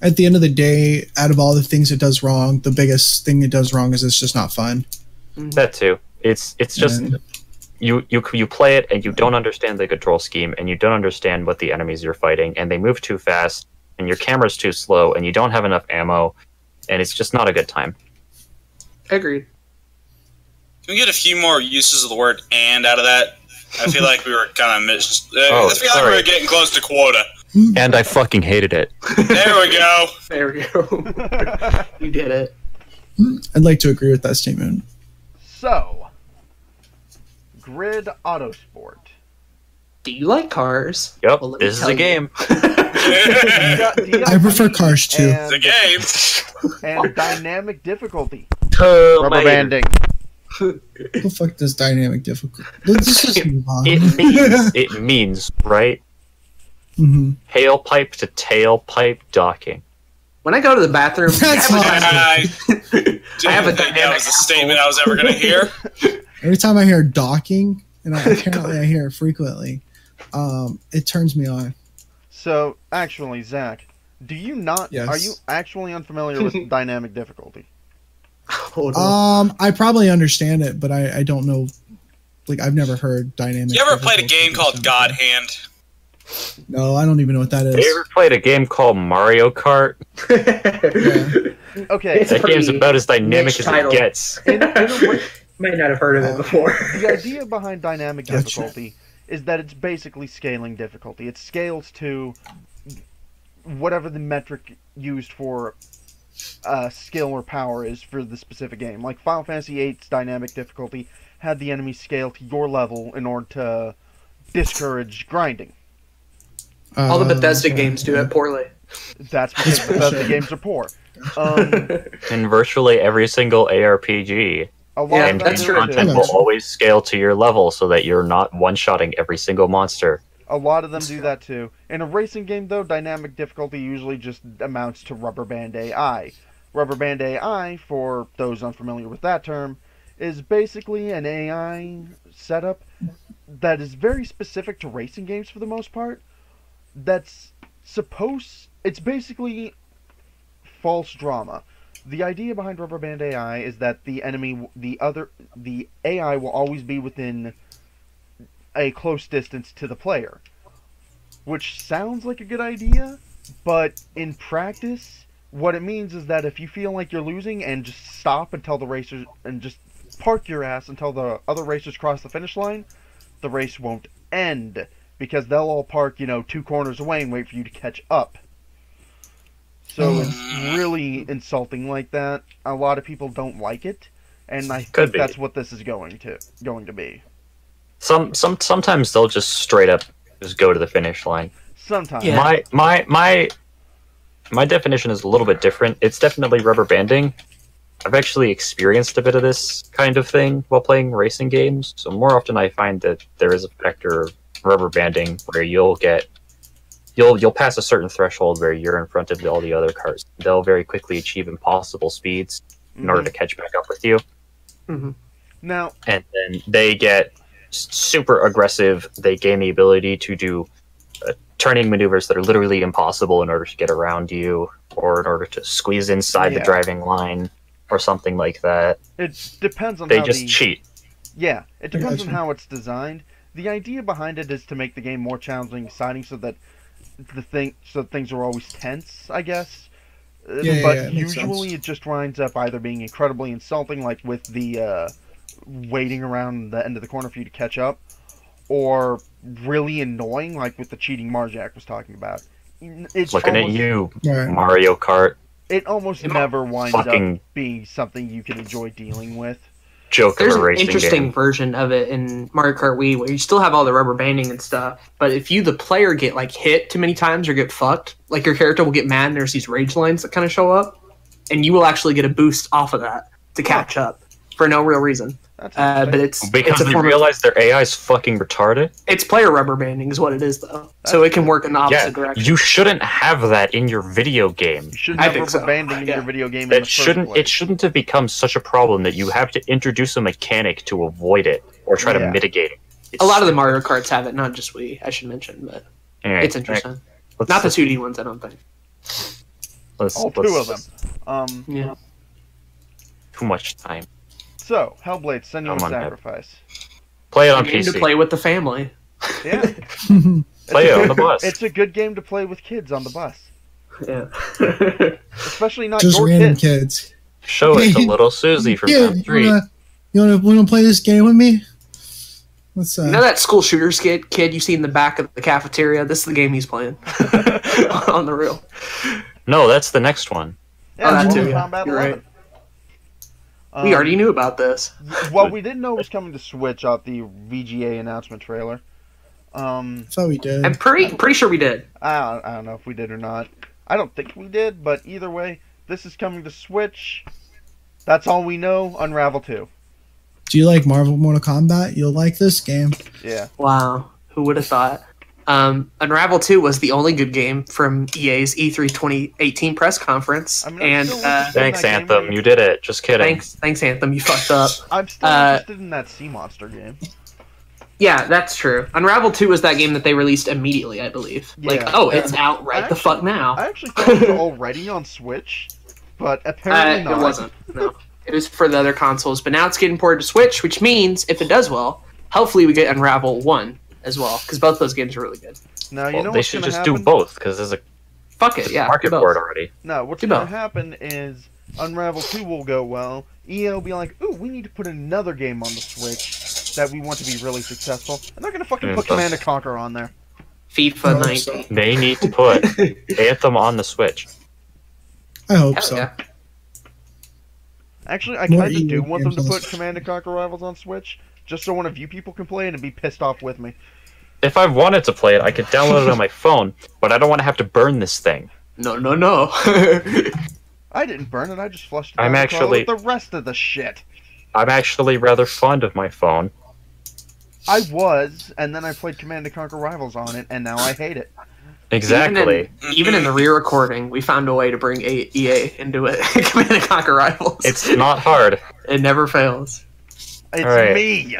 At the end of the day, out of all the things it does wrong, the biggest thing it does wrong is it's just not fun. That too. It's just And- you play it and you don't understand the control scheme and you don't understand what the enemies you're fighting and they move too fast and your camera's too slow and you don't have enough ammo and it's just not a good time. Agreed. Can we get a few more uses of the word "and" out of that? I feel like we were kind of Oh, I feel like sorry. we were getting close to quota. And I fucking hated it. There we go. There we go. You did it. I'd like to agree with that statement. So, Grid Autosport. Do you like cars? Yep, Well, let me this is tell a you. game. I prefer Cars too. It's a game. And dynamic difficulty. Oh, Rubber my- banding. What the fuck does dynamic difficult? Let's just move on. It means, right? Mhm. Tailpipe to tailpipe docking. When I go to the bathroom, That's I fine. I have a Didn't think that dynamic was a statement I was ever going to hear. Every time I hear docking, and apparently I hear it frequently, it turns me on. So, actually, Zach, do you not? Yes. Are you actually unfamiliar with dynamic difficulty? Hold on. I probably understand it, but I don't know. Like I've never heard dynamic. You ever played a difficulty game called before. God Hand? No, I don't even know what that Have is. you ever played a game called Mario Kart? Yeah. Okay. It's a That game's pretty about as dynamic niche as title. it gets. in a way, Might not have heard of it before. the idea behind dynamic Gotcha. difficulty is that it's basically scaling difficulty. It scales to whatever the metric used for skill or power is for the specific game. Like Final Fantasy VIII's dynamic difficulty had the enemy scale to your level in order to discourage grinding. All the Bethesda okay. games do it poorly. That's because Bethesda games are poor. In virtually every single ARPG, A lot Yeah, of them that's do true. it content too. will always scale to your level so that you're not one-shotting every single monster. A lot of them do that too. In a racing game, though, dynamic difficulty usually just amounts to rubber band AI. Rubber band AI, for those unfamiliar with that term, is basically an AI setup that is very specific to racing games for the most part. It's basically false drama. The idea behind rubber band AI is that the AI will always be within a close distance to the player, which sounds like a good idea, but in practice, what it means is that if you feel like you're losing and just stop until the racers and just park your ass until the other racers cross the finish line, the race won't end because they'll all park, 2 corners away and wait for you to catch up. So it's really insulting like that. A lot of people don't like it, and I think be. that's what this is going to be. Sometimes they'll just straight up just go to the finish line. Sometimes. Yeah. My definition is a little bit different. It's definitely rubber banding. I've actually experienced a bit of this kind of thing while playing racing games. So more often I find that there is a factor of rubber banding where you'll pass a certain threshold where you're in front of all the other cars. They'll very quickly achieve impossible speeds in order to catch back up with you. Mm-hmm. Now, And then they get super aggressive. They gain the ability to do turning maneuvers that are literally impossible in order to get around you, or in order to squeeze inside the Yeah. driving line, or something like that. it depends on They how just cheat. Yeah, it depends on gotcha. how it's designed. The idea behind it is to make the game more challenging and exciting so that things are always tense, I guess. But it makes usually sense. it just winds up either being incredibly insulting, like with the waiting around the end of the corner for you to catch up, or really annoying, like with the cheating Marjack was talking about. It's Looking almost, at you, Right. Mario Kart, It almost never winds fucking up being something you can enjoy dealing with. joke There's of a an racing interesting game. version of it in Mario Kart Wii where you still have all the rubber banding and stuff, but if you, the player, get like hit too many times or get fucked, like your character will get mad and there's these rage lines that kind of show up, and you will actually get a boost off of that to catch up for no real reason. That's But interesting. Because it's a they form of, realize their AI is fucking retarded. it's player rubber banding is what it is though, so it can work in the opposite Yeah, direction. you shouldn't have that in your video game. You shouldn't I have think rubber so. banding in Yeah. your video game in the It first shouldn't. place. It shouldn't have become such a problem that you have to introduce a mechanic to avoid it or try to Yeah. mitigate it. A lot of the Mario Karts have it, not just Wii, I should mention, but Anyway, it's interesting. Let's, Not the 2D ones, I don't think. All two of them. Yeah. Too much time. So, Hellblade, Senua's Come on, Ed. Sacrifice. Play it A on game to PC. play with the family. Yeah. Play it on the bus. It's a good game to play with kids on the bus. Yeah. Especially not Just your random kids. kids. Show it to little Susie from Yeah, down the street. you wanna play this game with me? Let's You know that school shooter kid you see in the back of the cafeteria? This is the game he's playing. On the real. No, that's the next one. Yeah, Oh, that Mortal too, yeah. Kombat You're 11. We already knew about this. Well, we didn't know it was coming to Switch off the VGA announcement trailer. thought we did. I'm pretty sure we did. I don't know if we did or not. I don't think we did, but either way, this is coming to Switch. That's all we know. Unravel 2. Do you like Marvel Mortal Kombat? You'll like this game. Yeah. Wow. Who would have thought? Unravel 2 was the only good game from EA's E3 2018 press conference. I mean, and still interested in Thanks, that game, Anthem. right? You did it. Just kidding. thanks, Anthem. You fucked up. I'm still interested in that Sea Monster game. Yeah, that's true. Unravel 2 was that game that they released immediately, I believe. Like, Yeah. oh, it's out right the fuck now. I actually thought it was already on Switch, but apparently not. It wasn't. No. It was for the other consoles, but now it's getting ported to Switch, which means if it does well, hopefully we get Unravel 1 as well, because both those games are really good. Now, you Well, know they what's should going to just happen? do both because there's a Fuck it, yeah. market do for it both. already. No, what's Do going to both. happen is Unravel 2 will go well. EA will be like, ooh, we need to put another game on the Switch that we want to be really successful. And they're going to fucking put Mhm. Command & Conquer on there. FIFA Oh, 19. They need to put Anthem on the Switch. I hope Hell so. yeah. Actually, I More kind of do EA want them to games on put Switch. Command & Conquer Rivals on Switch, just so one of you people can play it and be pissed off with me. If I wanted to play it, I could download it on my phone, but I don't want to have to burn this thing. No. I didn't burn it, I just flushed it I'm down the actually- toilet with the rest of the shit. I'm actually rather fond of my phone. I was, and then I played Command & Conquer Rivals on it, and now I hate it. Exactly. Even in the re-recording, we found a way to bring EA into it. Command & Conquer Rivals. It's not hard. It never fails. It's Alright. me!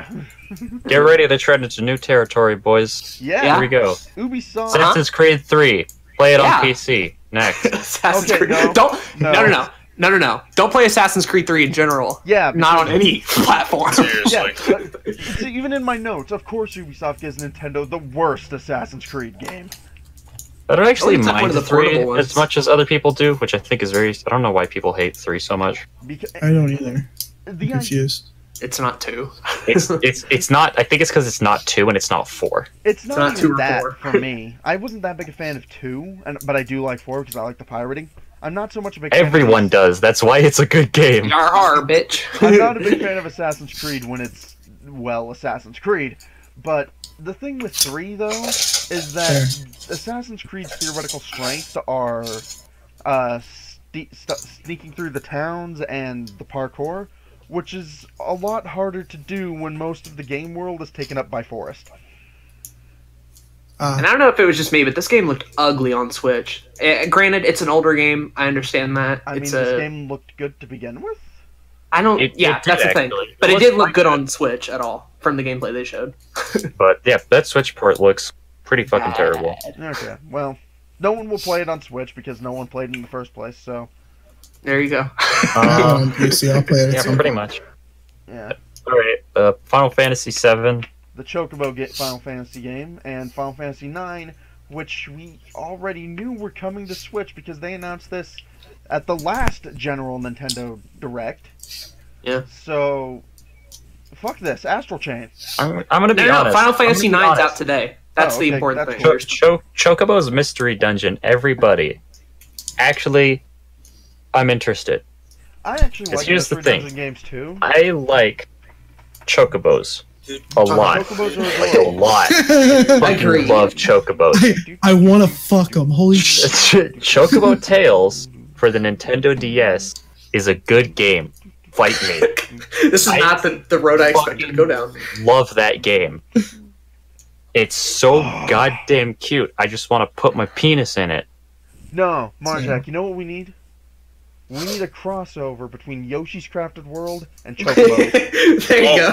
Get ready to tread into new territory, boys. Yeah, Here we go. Ubisoft. Assassin's Creed 3. Play it Yeah. on PC. Next. Assassin's Okay, Creed. no. No. Don't play Assassin's Creed 3 in general. Yeah, Not on because- any platform. Seriously. Yeah, see, even in my notes, of course Ubisoft gives Nintendo the worst Assassin's Creed game. I don't actually It's like one mind of the 3 portable ones. as much as other people do, which I think is very... I don't know why people hate 3 so much. Because I don't either. the I'm idea, confused. It's not 2. It's not... I think it's because it's not 2 and it's not 4. it's not not 2 even or that 4. for me. I wasn't that big a fan of 2, but I do like 4 because I like the pirating. I'm not so much a big fan Everyone does. That's why it's a good game. Yar, bitch. I'm not a big fan of Assassin's Creed when it's, well, Assassin's Creed. But the thing with 3, though, is that Assassin's Creed's theoretical strengths are sneaking through the towns and the parkour, which is a lot harder to do when most of the game world is taken up by forest. And I don't know if it was just me, but this game looked ugly on Switch. Granted, it's an older game. I understand that. I mean, It's this game looked good to begin with. I don't. It Yeah, did that's the thing. actually. But It it was did look quite good good. on Switch at all from the gameplay they showed. But yeah, that Switch port looks pretty fucking terrible. Okay, well, no one will play it on Switch because no one played it in the first place, so, There you go. On PC, I'll play it. Yeah, at some pretty point. much. yeah. Alright, Final Fantasy VII. The Chocobo Final Fantasy game, and Final Fantasy IX, which we already knew were coming to Switch because they announced this at the last General Nintendo Direct. Yeah. So, fuck this. Astral Chain. I'm gonna be No, honest. Final I'm gonna Fantasy be 9's out honest. today. That's Oh, the okay, important that's thing. cool. Chocobo's Mystery Dungeon. Everybody. Actually, I'm interested. I actually Because like here's the Mystery thing. Dungeon games too. I like Chocobos a lot. Chocobos are Like a adorable. lot. Agree. Fucking love Chocobos. I want to fuck them. Holy shit. Chocobo Tales for the Nintendo DS is a good game. Fight me. This is I not the road I expected to go down. Love that game. It's so goddamn cute. I just want to put my penis in it. No, Marjack, you know what we need? We need a crossover between Yoshi's Crafted World and Chocobo. There you Oh go.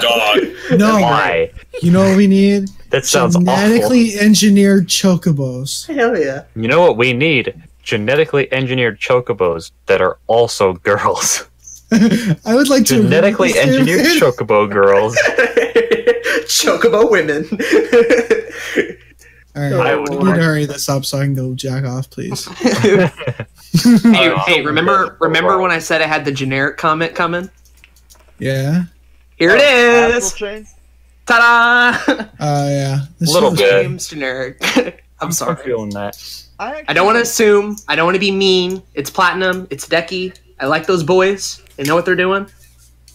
god. No, Why? you know what we need? That sounds awful. Genetically engineered chocobos. Hell yeah. You know what we need? Genetically engineered chocobos that are also girls. I would like to Genetically engineered chocobo girls. Chocobo women. All right, I I would need want- to hurry this up so I can go jack off, please. Hey, remember when I said I had the generic comment coming? Yeah. Here it Astral is. Chain? Ta-da! Yeah. This Little was- bit. Game's generic. I'm I'm sorry. feeling that. I don't want to assume. I don't want to be mean. It's Platinum. It's Decky. I like those boys. They know what they're doing.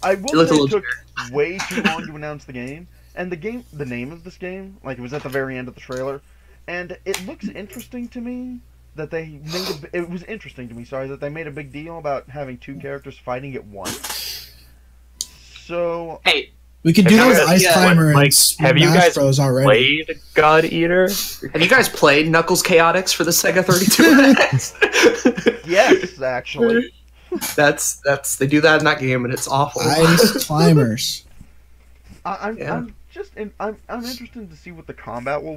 I It will looked a say it little took way too long to announce the game. And the name of this game, like it was at the very end of the trailer. And it looks interesting to me that they made it was interesting to me, sorry, that they made a big deal about having two characters fighting at once. So, Hey, We could Have do you that with guys- Ice yeah, Climber like, and Smash have you guys Bros already. Played God Eater? have you guys played Knuckles Chaotix for the Sega 32? yes, actually. that's they do that in that game and it's awful. Ice Climbers. I'm Yeah. I'm interested to see what the combat will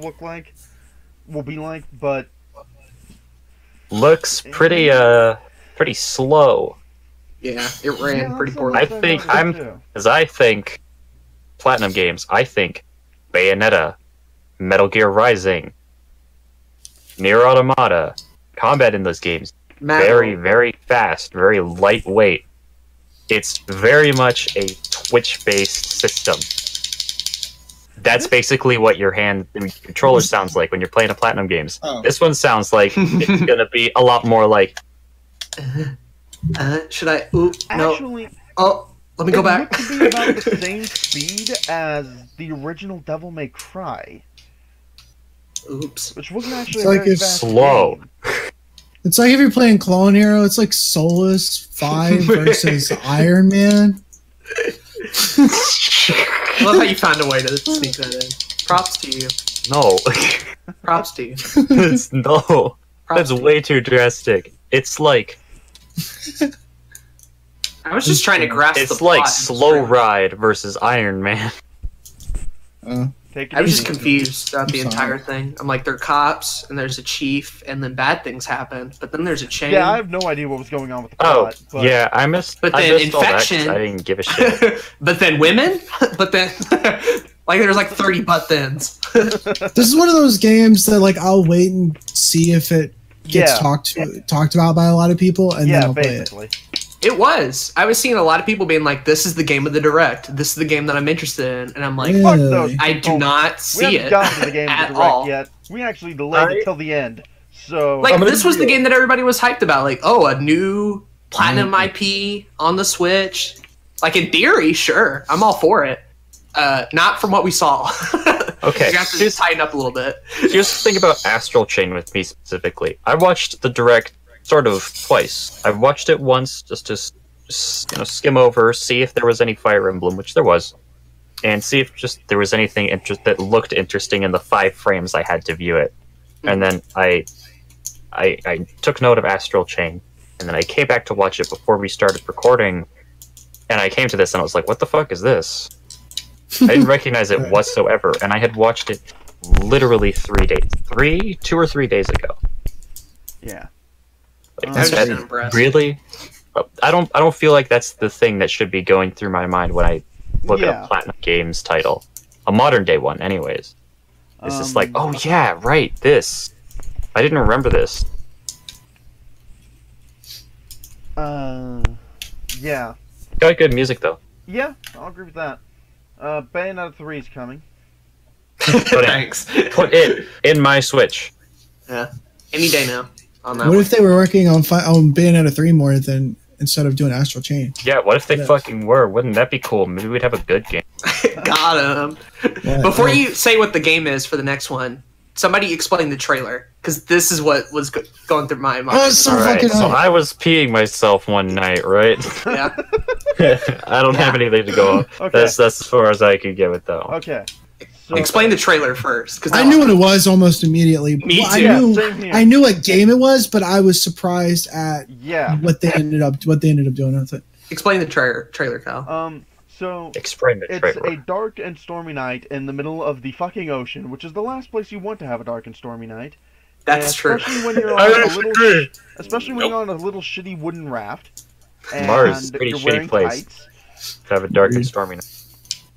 be like, but Looks pretty slow. Yeah, it ran yeah, pretty that's poorly. I something think I I'm- noticed too. As I think Platinum games, I think Bayonetta, Metal Gear Rising, Nier Automata, combat in those games, Matt, very, very fast, very lightweight. It's very much a Twitch-based system. That's basically what your controller sounds like when you're playing a Platinum games. Oh. This one sounds like it's gonna be a lot more like Should I? Ooh, no. Actually, Oh, let me go it back. looked to be about the same speed as the original Devil May Cry, Oops. which wasn't actually It's a like very it's fast slow. game. It's like if you're playing Clone Hero, it's like Solus 5 versus Iron Man. I love how you found a way to sneak that in. Props to you. No. Props to you. No. Props That's to you. way too drastic. It's like I was just trying to grasp the it's plot. like Slow Ride versus Iron Man. Take it I was easy. just confused throughout the I'm sorry. entire thing. I'm like, they're cops, and there's a chief, and then bad things happen, but then there's a chain. Yeah, I have no idea what was going on with the Oh, plot. But yeah, I missed. But I then missed all that 'cause infection- I didn't give a shit. but then women? But then, like, there's like 30 but thens. This is one of those games that like I'll wait and see if it gets Yeah. talked about by a lot of people, and then Yeah, I'll play it. basically. It was. I was seeing a lot of people being like, this is the game of the direct. This is the game that I'm interested in. And I'm like, Yeah. Fuck those I do people. not We see haven't it gotten to the game of at the direct all. yet. We actually delayed it till the end. So Like, gonna this was the be- game that everybody was hyped about. Like, oh, a new Platinum IP on the Switch. Like, in theory, sure. I'm all for it. Not from what we saw. Okay, You have to here's- tighten up a little bit. Here's the thing about Astral Chain with me specifically. I watched the direct sort of twice. I watched it once just to skim over, see if there was any Fire Emblem, which there was, and see if just there was anything that looked interesting in the 5 frames I had to view it. And then I took note of Astral Chain, and then I came back to watch it before we started recording, and I came to this and I was like, what the fuck is this? I didn't recognize it whatsoever, and I had watched it literally 2 or 3 days ago. yeah. Like, I was just that- impressed. really? I don't feel like that's the thing that should be going through my mind when I look at Yeah. a Platinum Games title, a modern day one, anyways. It's just like, oh yeah, right, this. I didn't remember this. Yeah. Got good music though. Yeah, I'll agree with that. Bayonetta 3 is coming. Put it, Thanks. put it in my Switch. Yeah. Any day now. On that What one. if they were working on Bayonetta 3 more than instead of doing Astral Chain? Yeah, what if they Yeah. fucking were? Wouldn't that be cool? Maybe we'd have a good game. Got him. Yeah, Before yeah. you say what the game is for the next one, somebody explain the trailer, because this is what was going through my mind. Oh, it's so Alright, fucking so hot. I was peeing myself one night, right? Yeah. I don't have anything to go on. Okay. That's as far as I could get with though. Okay. So, Explain the trailer first, because I knew what it was almost immediately. Me Well, too. Yeah, I knew same here. I knew what game it was, but I was surprised at Yeah. what they ended up doing with it. Explain the trailer, Kyle. So Explain the it's trailer. a dark and stormy night in the middle of the fucking ocean, which is the last place you want to have a dark and stormy night. That's And true. Especially when you're on a little, especially when you're on a little shitty wooden raft. And Mars is a pretty you're shitty wearing place. tights, To have a dark and stormy night.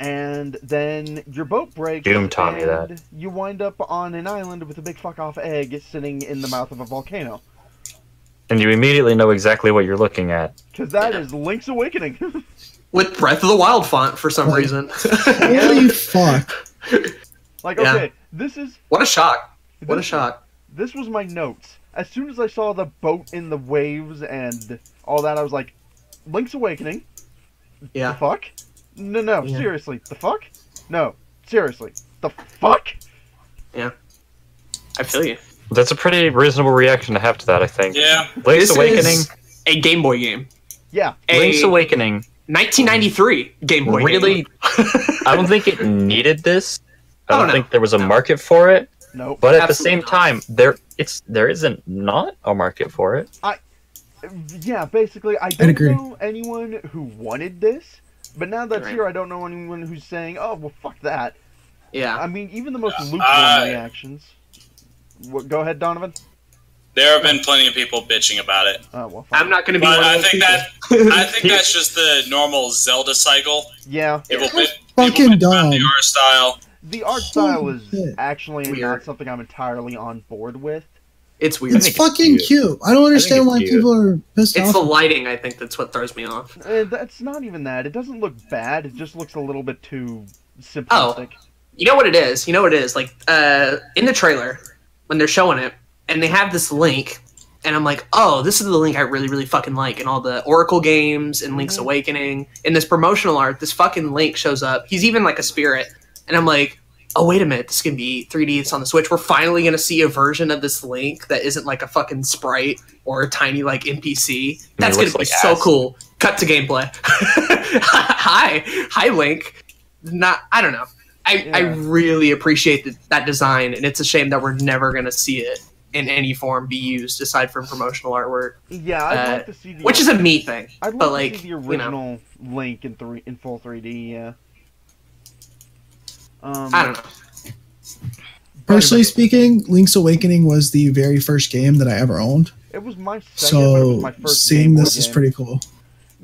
and then your boat breaks. Doom taught me and that. You wind up on an island with a big fuck off egg sitting in the mouth of a volcano. And you immediately know exactly what you're looking at. Because that Yeah. is Link's Awakening. With Breath of the Wild font for some reason. Holy fuck! Like, Yeah. okay, this is What a shock. What a this- shock. This was my notes. As soon as I saw the boat in the waves and all that, I was like, Link's Awakening? The Yeah. fuck? No, Yeah. seriously. The fuck? No, seriously. The fuck? I feel you. That's a pretty reasonable reaction to have to that, I think. Yeah. Link's This Awakening. is a Game Boy game. Yeah. Link's A Awakening 1993 Game Boy really. game. I don't think it needed this. I Oh, don't no. think there was a market for it. Nope. But at the Absolutely same not. time, there isn't not a market for it. Yeah, basically, I don't agree. know anyone who wanted this, but now that's Right. here, I don't know anyone who's saying, oh, well, fuck that. Yeah. I mean, even the most lukewarm reactions. Go ahead, Donovan. There have been plenty of people bitching about it. Oh, well, fine. I'm not going to be But one of I those think people. I think that's just the normal Zelda cycle. Yeah. People That's bitch fucking about dumb. the art style. The art style is shit. actually Weird. not something I'm entirely on board with. It's weird. It's think it's fucking cute. cute. I don't understand it's why cute. people are pissed It's off. the lighting, I think, that's what throws me off. That's not even that. It doesn't look bad. It just looks a little bit too simplistic. You know what it is? You know what it is? Like, in the trailer, when they're showing it, and they have this link and I'm like, oh, this is the Link I really, really fucking like. And all the Oracle games and Link's Awakening. In this promotional art, this fucking Link shows up. He's even like a spirit. And I'm like, oh, wait a minute, this can be 3D, it's on the Switch. We're finally going to see a version of this Link that isn't like a fucking sprite or a tiny like NPC. That's going to be so cool. Cut to gameplay. Hi, Link. I don't know. I really appreciate that design, and it's a shame that we're never going to see it in any form be used aside from promotional artwork. Yeah, I'd like to see which is a me thing. I'd like but to like, see the original Link in full 3D. Yeah. I don't know. Personally speaking, Link's Awakening was the very first game that I ever owned. It was my second, so but it was my first seeing this game. is pretty cool.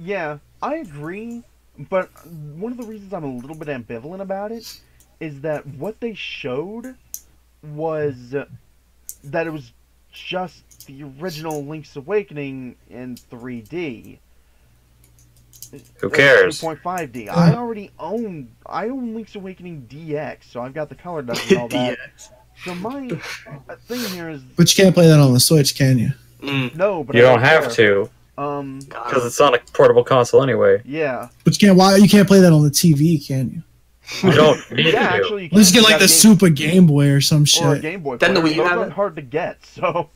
Yeah, I agree, but one of the reasons I'm a little bit ambivalent about it is that what they showed was that it was just the original Link's Awakening in 3D. Who cares? 2.5D. I own Link's Awakening DX, so I've got the color dust and all that. So my thing here is, but you can't play that on the Switch, can you? No, but you don't have to. Because it's on a portable console anyway. Yeah. But you can't play that on the TV, can you? You don't need to. Actually, you let's get like the Super Game Boy or some shit. Or a Game Boy. Then the Wii U Those have aren't it? hard to get, so.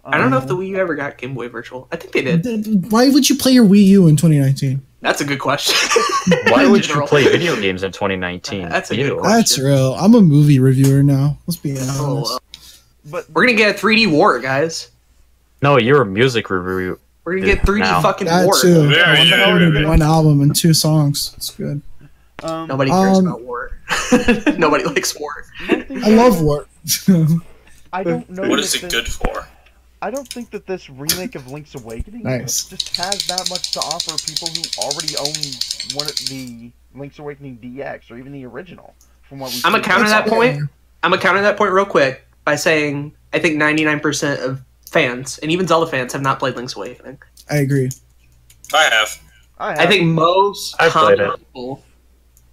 I don't know if the Wii U ever got Game Boy Virtual. I think they did. Why would you play your Wii U in 2019? That's a good question. Why would you play video games in 2019? That's a good question. That's real. I'm a movie reviewer now. Let's be honest. But We're gonna get a 3D War, guys. No, you're a music review. We're gonna get 3D Now. fucking That War. too. Yeah. One album and 2 songs. It's good. Nobody cares about War. Nobody likes War. I love War. I don't know. What is it good for? I don't think that this remake of Link's Awakening Nice. just has that much to offer people who already own the Link's Awakening DX or even the original. From what I'm gonna counter that point. I'm gonna counter that point real quick by saying I think 99% of fans and even Zelda fans have not played Link's Awakening. I agree. I have. I think most I've played common it. people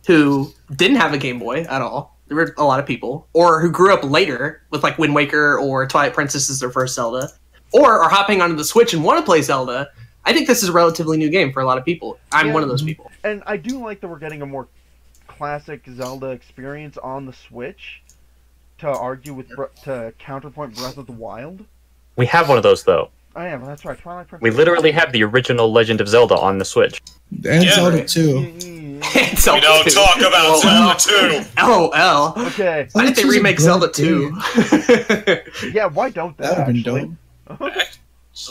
who didn't have a Game Boy at all, there were a lot of people, or who grew up later with like Wind Waker or Twilight Princess as their first Zelda, or are hopping onto the Switch and want to play Zelda. I think this is a relatively new game for a lot of people. I'm one of those people. And I do like that we're getting a more classic Zelda experience on the Switch to argue with to counterpoint Breath of the Wild. We have one of those though. I am. That's right. Twilight Princess. We literally have the original Legend of Zelda on the Switch. And Yeah, Zelda right. 2. Zelda We don't 2. talk about LOL. Zelda 2. LOL. Okay. Why didn't they Zelda 2's a remake good Zelda game. 2? Yeah. Why don't they? That would have been Actually? dope.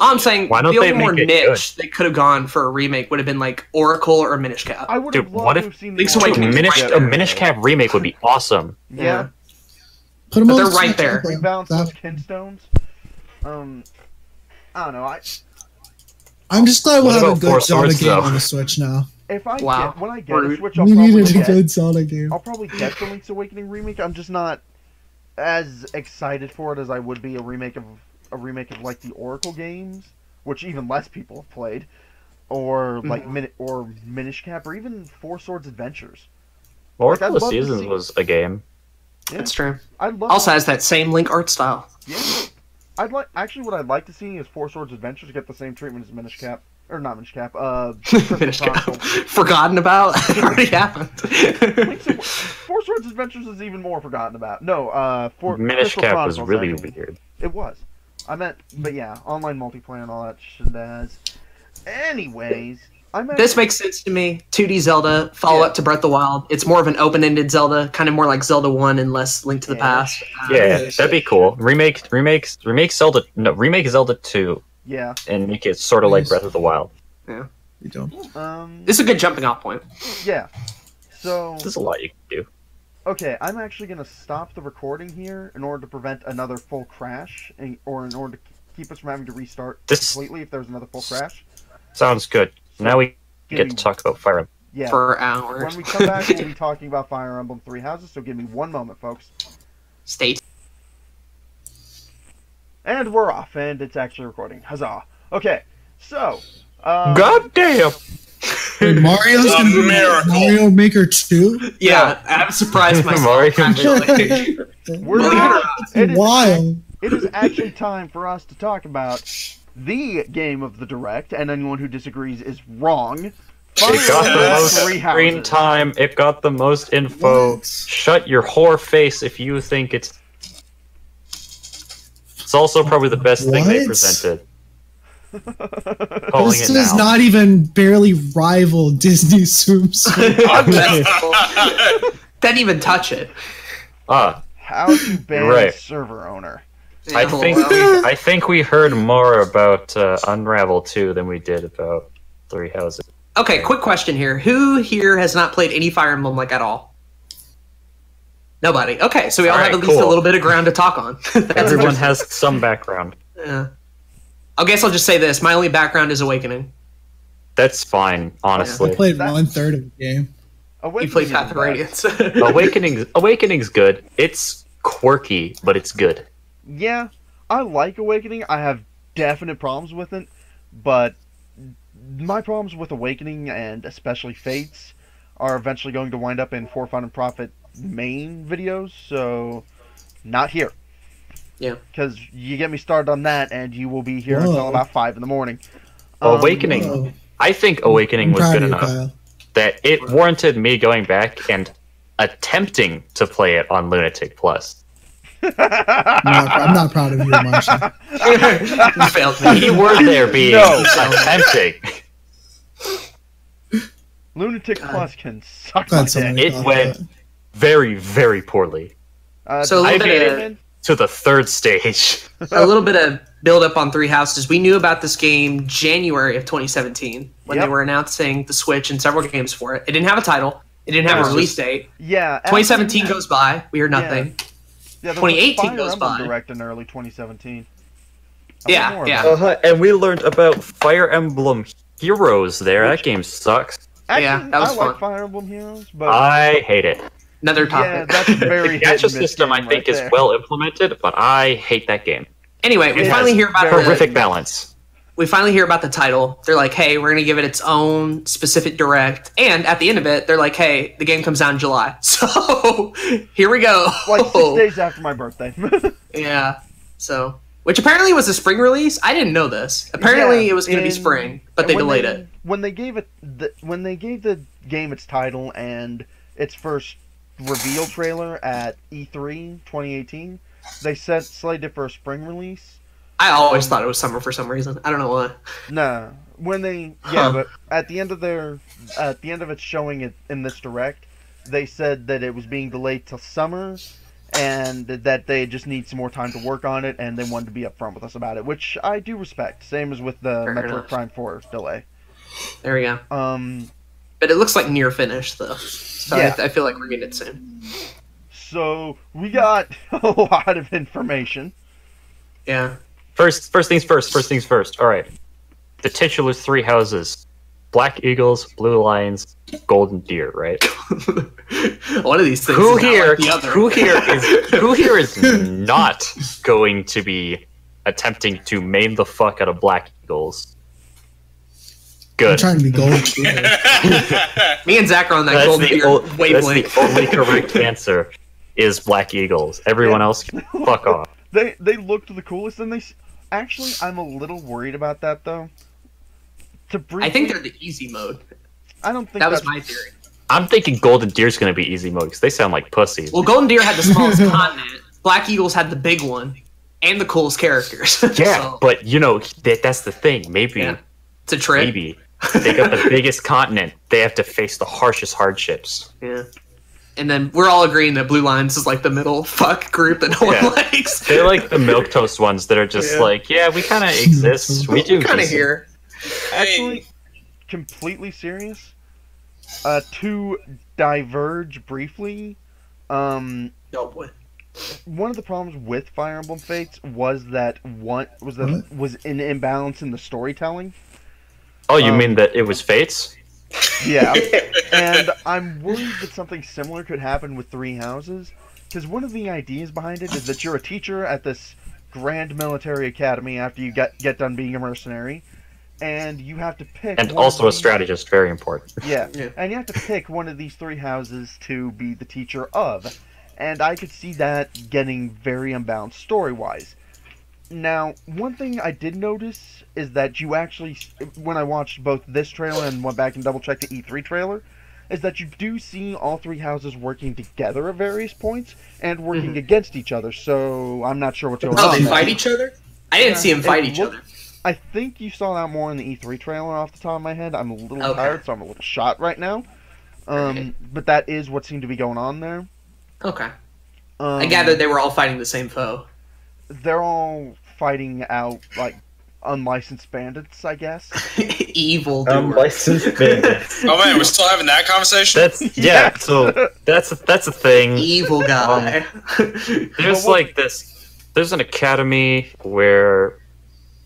I'm saying Why don't the they only more make it niche they could have gone for a remake would have been like Oracle or Minish Cap. I would Dude, have what loved if to have seen Link's the Awakening Oracle is A right Minish Cap remake would be awesome. Yeah. Put them But on they're the right Switch, there. bro. Rebalance That- those kinstones. I don't know. I'm just glad we'll What have a about good Four Zelda Swords, game though? on the Switch now. If I Wow. when I get a Rude. Switch, I'll We probably needed a get. good Zelda game. I'll probably get the Link's Awakening remake. I'm just not as excited for it as I would be a remake of like the Oracle games, which even less people have played, or like Minish Cap, or even Four Swords Adventures. Oracle I'd of love to Seasons see- was a game. Yeah. That's true. I'd love. Also has that same Link art style. Yeah. What I'd like to see is Four Swords Adventures get the same treatment as Minish Cap, or not Minish Cap. Minish Cap. Crystal Chronicles. Forgotten about. It already happened. Four Swords Adventures is even more forgotten about. No, Minish Crystal Cap was Chronicles, really actually. weird. It was. I meant, but yeah, online multiplayer and all that shit as. Anyways, This makes sense to me. 2D Zelda, follow up to Breath of the Wild. It's more of an open-ended Zelda, kind of more like Zelda 1 and less Link to the Yeah. Past. Yeah, that'd be cool. Remake Zelda 2 Yeah. and make it sort of like Breath of the Wild. You don't. This is a good jumping off point. Yeah. So, There's a lot you can do. okay, I'm actually gonna stop the recording here in order to prevent another full crash, or in order to keep us from having to restart This- completely if there's another full crash. Sounds good. Now we Give get me- to talk about Fire Emblem. Yeah. For hours. When we come back, we'll be talking about Fire Emblem Three Houses. So give me one moment, folks. State. And we're off, and it's actually recording. Huzzah! Okay, so. God damn! Wait, Mario's It's a gonna be miracle. Mario Maker 2? Yeah, I'm surprised myself. Mario- actually. We're Believe it or not. not. It is Wild. it is actually time for us to talk about the game of the Direct, and anyone who disagrees is wrong. It got the Fire most Emblem Three screen Houses. time. It got the most info. What? Shut your whore face if you think it's. It's also probably the best thing they What? presented. Calling This it does now. not even barely rival Disney Super Didn't even touch it. Ah, How to ban You're right. server owner. I Yeah, think well, I think we heard more about Unravel 2 than we did about Three Houses. Okay, quick question here. Who here has not played any Fire Emblem like at all? Nobody. Okay, so we all Alright, have at least a cool. little bit of ground to talk on. That's Everyone interesting. has some background. Yeah. I guess I'll just say this. My only background is Awakening. That's fine, I honestly. played 1/3 of the game. You played Path of Radiance. Oh, Awakening's good. It's quirky, but it's good. Yeah, I like Awakening. I have definite problems with it, but my problems with Awakening, and especially Fates, are eventually going to wind up in For Fun and Profit main videos, so not here. Yeah. Because you get me started on that, and you will be here Whoa. until about 5 in the morning. Awakening. Whoa. I think Awakening I'm was proud good of you, enough Kyle. that it warranted me going back and attempting to play it on Lunatic Plus. I'm not proud of you, Marshall. You failed me. Key word there being No. attempting. Lunatic God. Plus can suck Glad my someone dick. It thought went- that. Very, very poorly. So a little I bit made of, To the third stage. a little bit of build up on Three Houses. We knew about this game January of 2017 when Yep. they were announcing the Switch and several games for it. It didn't have a title. It didn't have It a was release just- date. Yeah. 2017 goes by. We heard nothing. Yeah, there was a 2018 Fire goes Emblem by. Direct in early 2017. Yeah, more yeah. about it. And we learned about Fire Emblem Heroes there. That game sucks. Actually, Yeah, that was I like fun. Fire Emblem Heroes, but I hate it. Another yeah, topic. that's a very The hit gacha and miss system, I game think, right is there. well implemented, but I hate that game. Anyway, we It finally has hear about very- Horrific the, balance. we finally hear about the title. They're like, "Hey, we're gonna give it its own specific direct," and at the end of it, they're like, "Hey, the game comes out in July." So here we go. Like 6 days after my birthday. Yeah. So, which apparently was a spring release. I didn't know this. Apparently, Yeah, it was going to be in- spring, but they when delayed it. When they gave when they gave the game its title and its first reveal trailer at E3 2018, they slated it for a spring release. I always thought it was summer for some reason. I don't know why. Nah, when they Huh. but at the end of its showing it in this direct, they said that it was being delayed till summer, and that they just need some more time to work on it, and they wanted to be upfront with us about it, which I do respect. Same as with the Fair Metroid enough. Prime 4 delay. There we go. But it looks like near finish though. So Yeah. I feel like we're getting it soon. So we got a lot of information. Yeah. First things first. All right. The titular Three Houses: Black Eagles, Blue Lions, Golden Deer. Right. One of these things. Who is not here? like the other. Who here is not going to be attempting to maim the fuck out of Black Eagles? I'm Good. trying to be gold. Me and Zach are on that That's golden the, deer that's wavelength. the only correct answer. Is Black Eagles. Everyone else can fuck off. They looked the coolest, and actually, I'm a little worried about that though. To briefly, I think they're the easy mode. I don't think That was that's- my theory. I'm thinking Golden Deer's gonna be easy mode because they sound like pussies. Well, Golden Deer had the smallest continent. Black Eagles had the big one and the coolest characters. Yeah, So, but you know that's the thing. Maybe, yeah. It's a trick. maybe they got the biggest continent. They have to face the harshest hardships. Yeah. And then we're all agreeing that Blue Lions is like the middle fuck group that no Yeah. one likes. They're like the milquetoast ones that are just Yeah. like, yeah, we kind of exist. We do Kind of decent." here. Actually, completely serious. To diverge briefly, Oh boy. one of the problems with Fire Emblem Fates was that was an imbalance in the storytelling. Oh, you mean that it was Fates? Yeah, and I'm worried that something similar could happen with Three Houses, because one of the ideas behind it is that you're a teacher at this grand military academy after you get done being a mercenary, and you have to pick. And one of also a these- strategist, very important. Yeah. Yeah. And you have to pick one of these three houses to be the teacher of. And I could see that getting very unbalanced story-wise. Now, one thing I did notice is that you actually, when I watched both this trailer and went back and double-checked the E3 trailer, is that you do see all three houses working together at various points and working against each other, so I'm not sure what's going Oh, on they there. fight each other? I didn't see them fight each other. I think you saw that more in the E3 trailer off the top of my head. I'm a little Okay. tired, so I'm a little shot right now. Okay. But that is what seemed to be going on there. Okay. I gathered they were all fighting the same foe. They're all fighting out, like, unlicensed bandits, I guess. Evil doer. Unlicensed bandits. Oh man, we're still having that conversation. That's yeah. So that's a thing. Evil guy. There's like this. There's an academy where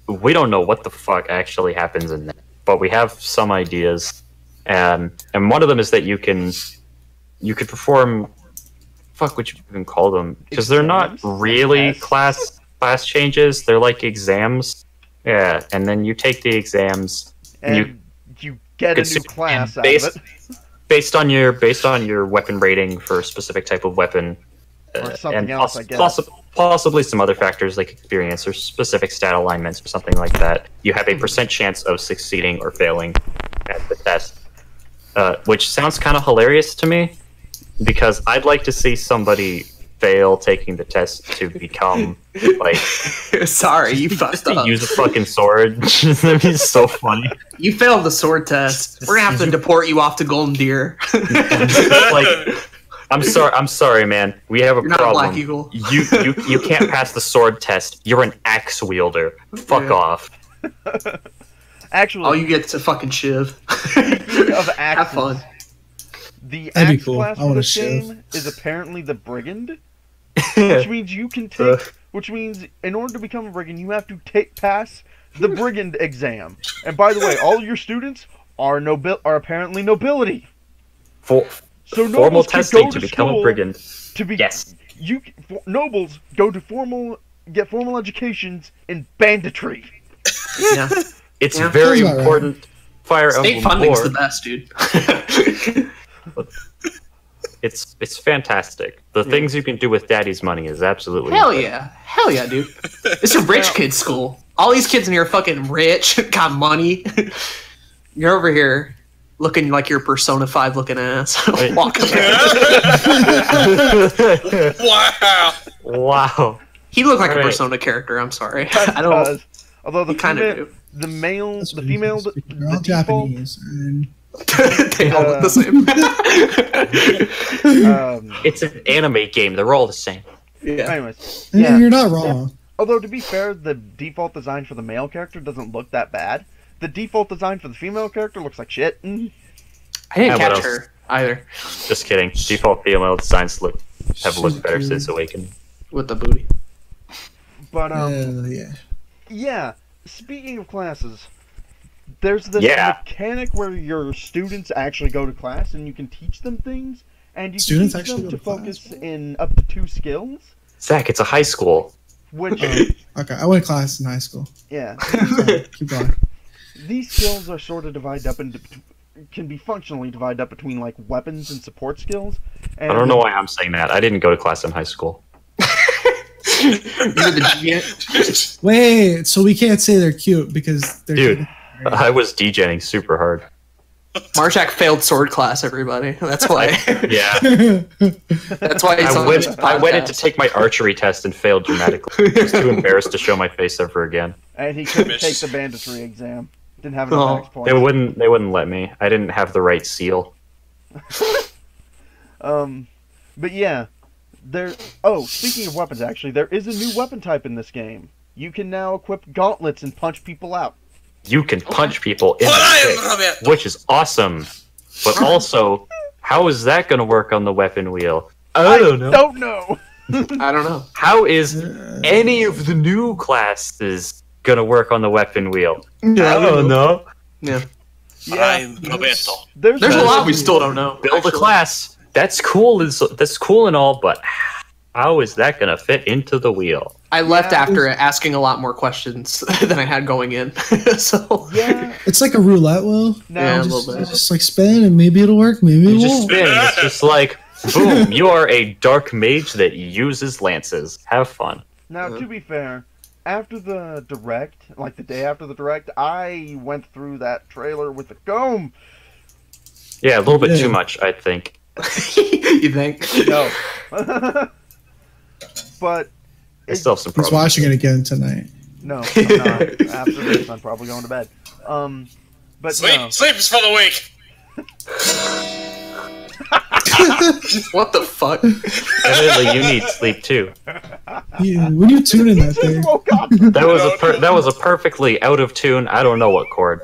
we don't know what the fuck actually happens in there, but we have some ideas, and one of them is that you could perform. Fuck, what you even call them? Because they're not Exams? really Tests? class changes. They're like exams. Yeah, and then you take the exams. And you get a new consume- class and out of it. based on your weapon rating for a specific type of weapon, Or something and else, I guess. possibly some other factors like experience or specific stat alignments or something like that. You have a % chance of succeeding or failing at the test, which sounds kind of hilarious to me because I'd like to see somebody fail taking the test to become like Sorry, you fucked to up. use a fucking sword. That'd be so funny. You failed the sword test. We're gonna have to deport you off to Golden Deer. Like, I'm sorry, man. We have a You're not a problem. Black Eagle. You can't pass the sword test. You're an axe wielder. Fuck Yeah. off. Actually, All you get is a fucking shiv. speaking of axes, Have fun. the That'd be axe cool. class I for want a this shiv. game is apparently the brigand, which means you can take. Which means in order to become a brigand, you have to pass the brigand exam. And by the way, all your students are apparently nobility. For, So formal nobles can testing go to to become school a brigand. To be Yes. nobles go to get formal educations in banditry. Yeah. It's Yeah. very Sounds about right. important. Fire State Emblem funding's 4. the best, dude. It's fantastic. The things you can do with daddy's money is absolutely Hell incredible. yeah. Hell yeah, dude. It's a rich kid's school. All these kids in here are fucking rich, got money. You're over here looking like your Persona 5 looking ass. Wait. Walking. Wow. Wow. He looked like a Alright. Persona character, I'm sorry. That I don't does. Although the He kinda female, do. the male, That's the what female, he's the speaking. They're all default, Japanese. And they all look the same. It's an anime game. They're all the same. yeah. anyways, and yeah. you're not wrong. Although to be fair, the default design for the male character doesn't look that bad. The default design for the female character looks like shit. I didn't Yeah, what catch else? her either Just kidding. Default female designs have looked better She's since Awakening. with the booty. But Yeah. yeah. Speaking of classes, there's this Yeah. mechanic where your students actually go to class and you can teach them things, and you Students can teach actually them go to to focus class? in up to 2 skills, Zach, it's a high school. which Okay, I went to class in high school. yeah, Keep going. these skills are sort of divided up into can be functionally divided up between like weapons and support skills. And I don't know why I'm saying that. I didn't go to class in high school. You're the G- Wait, so we can't say they're cute because they're Dude, cute. I was DJing super hard. Marshak failed sword class, everybody. That's why. Yeah. That's why he's on this I went in to podcast. take my archery test and failed dramatically. I was too embarrassed to show my face ever again. And he couldn't take the banditry exam. Didn't have enough Oh. max points. They wouldn't let me. I didn't have the right seal. But yeah, there. Oh, speaking of weapons, actually, there is a new weapon type in this game. You can now equip gauntlets and punch people out. You can punch people in But I the am face, which is awesome. But also, how is that going to work on the weapon wheel? I don't know. Don't know. I don't know. How is any of the new classes going to work on the weapon wheel? I don't know. Yeah. I'm Roberto. There's There's a no- lot we still don't know. Build a actually. class. That's cool. That's cool and all, but how is that going to fit into the wheel? I left Yeah. after asking a lot more questions than I had going in. So Yeah. It's like a roulette wheel. Now, Yeah, a Just, little bit. just like spin and maybe it'll work, maybe You it just won't. spin. It's just like, boom, you are a dark mage that uses lances. Have fun. now to be fair, after the direct, like the day after the direct, I went through that trailer with a comb. Yeah, a little bit Yeah. too much, I think. You think? No. But I still have some He's problems. watching it again tonight. no, I'm not. After this, I'm probably going to bed. But Sleep, no. sleep is for the weak. What the fuck? Evidently, you need sleep too. When you tune in that thing, Just woke up. That was a perfectly out of tune. I don't know what chord.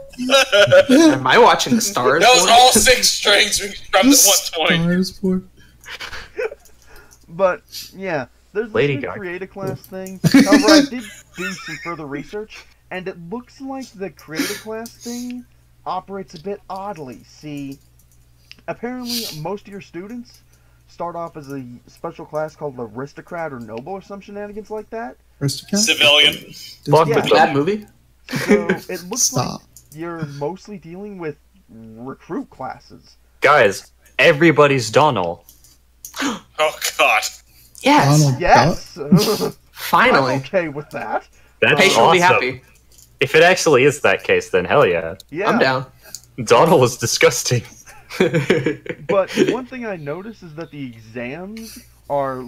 Am I watching the stars? That was boy? all 6 strings. We dropped the at 120. stars, boy. But yeah, there's Lady this new Gaga. creative class thing. However, I did do some further research, and it looks like the creative class thing operates a bit oddly. See, apparently most of your students start off as a special class called the aristocrat or noble or some shenanigans like that. Aristocrat? Civilian. Fuck Yeah. with Bad them. movie? So it looks Stop. like you're mostly dealing with recruit classes. Guys, everybody's Donald. Oh god. Yes. Donald Yes, I'm Finally. okay with that. That's Patient will be awesome. happy. If it actually is that case, then hell yeah. Yeah, I'm down. Donald was disgusting. But one thing I noticed is that the exams are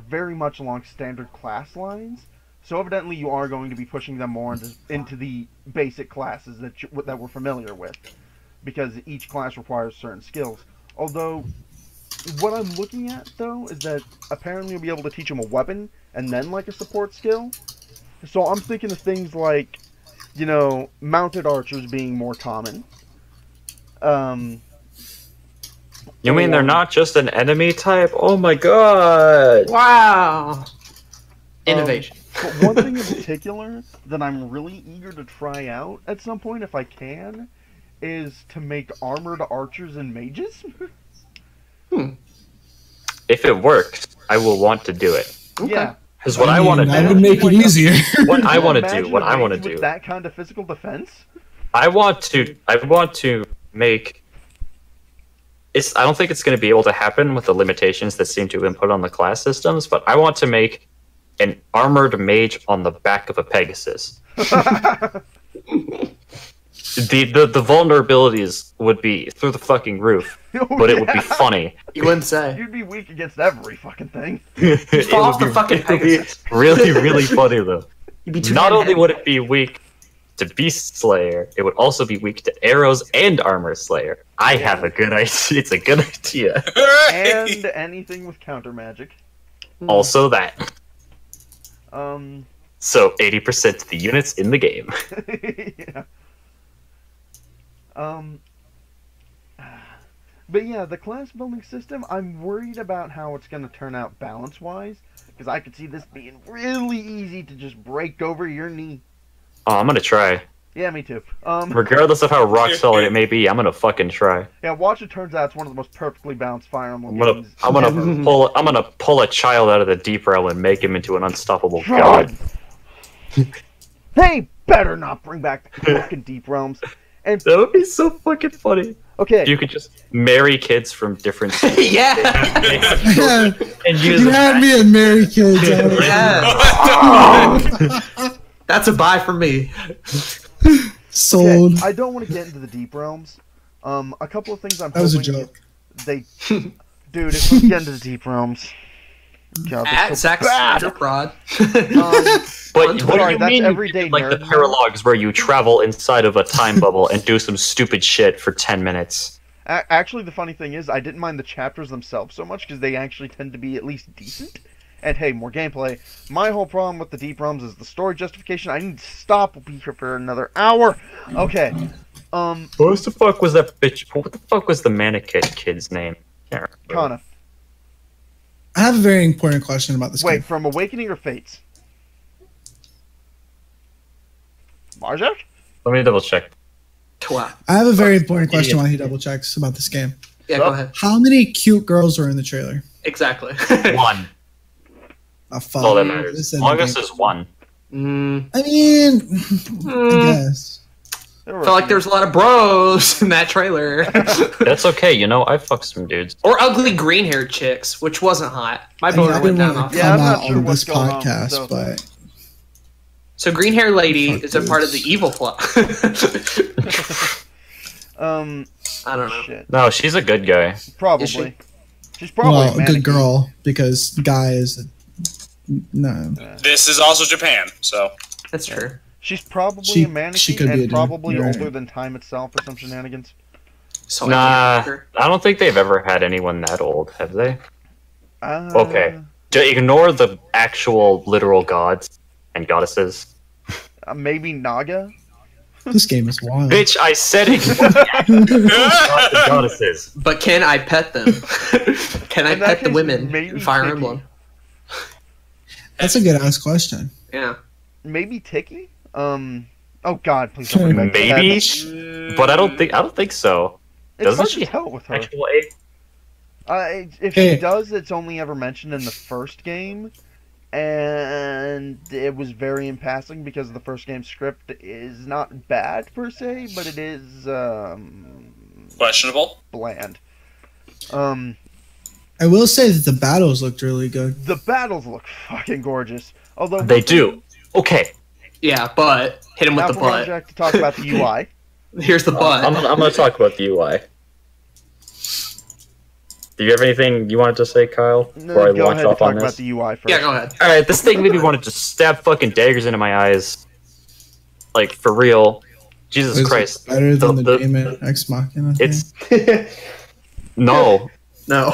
very much along standard class lines. So evidently, you are going to be pushing them more into the basic classes that we're familiar with, because each class requires certain skills. Although, what I'm looking at though is that apparently you'll be able to teach them a weapon and then like a support skill. So I'm thinking of things like, you know, mounted archers being more common. You mean they're not just an enemy type? Oh my god! Wow. Innovation. But one thing in particular that I'm really eager to try out at some point, if I can, is to make armored archers and mages. If it works, I will want to do it. Yeah. Because what I want to that do, would make it easier. what I want to Imagine do, what a I want to mage with do, that kind of physical defense. I want to make. I don't think it's going to be able to happen with the limitations that seem to have been put on the class systems, but I want to make an armored mage on the back of a Pegasus. The vulnerabilities would be through the fucking roof, but it would be funny. You wouldn't say. You'd be weak against every fucking thing. It Fall would off the be- fucking it would be Pegasus. really, really funny though. You'd be too Not only heavy. would it be weak to Beast Slayer, it would also be weak to arrows and Armor Slayer. I have a good idea. It's a good idea. And anything with counter magic. Also that. Um, So 80% of the units in the game. yeah. But yeah, the class building system, I'm worried about how it's going to turn out balance-wise, because I could see this being really easy to just break over your knee. Oh, I'm gonna try. Yeah, me too. Regardless of how rock solid it may be, I'm gonna fucking try. Yeah, watch it turns out it's one of the most perfectly balanced Fire Emblem games. I'm gonna pull a child out of the deep realm and make him into an unstoppable God. god. They better not bring back the fucking Deep Realms. And That would be so fucking funny. okay, You could just marry kids from different Yeah. and use You them had as- me at Mary Kids. Yeah. That's a buy for me. Sold. okay, I don't want to get into the Deep Realms. A couple of things I'm That was a hoping joke. They, dude, if we get into the Deep Realms, God, At that's so Zach bad. Prod. But I'm what do sorry, you that's mean? everyday Like the nerd paralogs where you travel inside of a time bubble and do some stupid shit for 10 minutes. Actually, the funny thing is, I didn't mind the chapters themselves so much because they actually tend to be at least decent. And hey, more gameplay. My whole problem with the Deep Realms is the story justification. I need to stop. We'll be here for another hour. Okay. What the fuck was that bitch? What the fuck was the Manakit kid's name? Can't remember. Kana. I have a very important question about this Wait, game. from Awakening or Fates? Marjak? Let me double check. Twat. I have a very important question while he double checks about this game. Yeah, go ahead. How many cute girls are in the trailer? Exactly. One. Oh, fuck. All that This matters. isn't Longest a game. is one. Mm, I mean, I guess. felt like there was a lot of bros in that trailer. That's okay. You know, I fucked some dudes. Or ugly green-haired chicks, which wasn't hot. My I mean, boner I went didn't down want off. to Yeah, come I'm not out sure on what's this going on, podcast, so- but So green hair lady Fuck is a part of the this. evil plot. I don't know. Shit. No, she's a good guy. Probably. Is she? She's probably Well, a a mannequin. good girl because guy is no. This is also Japan, so That's true. She's probably She- a mannequin she could be a and dude. probably You're older right. than time itself or some shenanigans. So Nah, I can't I don't think they've ever had anyone that old, have they? Okay. To ignore the actual literal gods and goddesses. Maybe Naga? This game is wild. Bitch, I said ignore the actual gods and goddesses. But can I pet them? Can I In that pet the case, women maybe in Fire Tiki. Emblem? That's a good ass question. Yeah. Maybe Tiki? Oh god, please don't bring back Maybe, Ted. but I don't think so. It's Doesn't hard she to tell with her. Actual age? If Hey. she does, it's only ever mentioned in the first game, and it was very in passing because the first game script is not bad per se, but it is questionable. bland. I will say that the battles looked really good. The battles look fucking gorgeous, although They do. Okay, Yeah, but hit him with Now the we're going butt. Jack to talk about the UI. Here's the butt. I'm gonna talk about the UI. Do you have anything you wanted to say, Kyle? Before I Go launch ahead and off talk on about this? the UI first. Yeah, go ahead. Alright, this thing made me want to just stab fucking daggers into my eyes. Like, for real. Jesus Is it Christ. better than the The- Daemon Ex Machina thing? It's... No. No.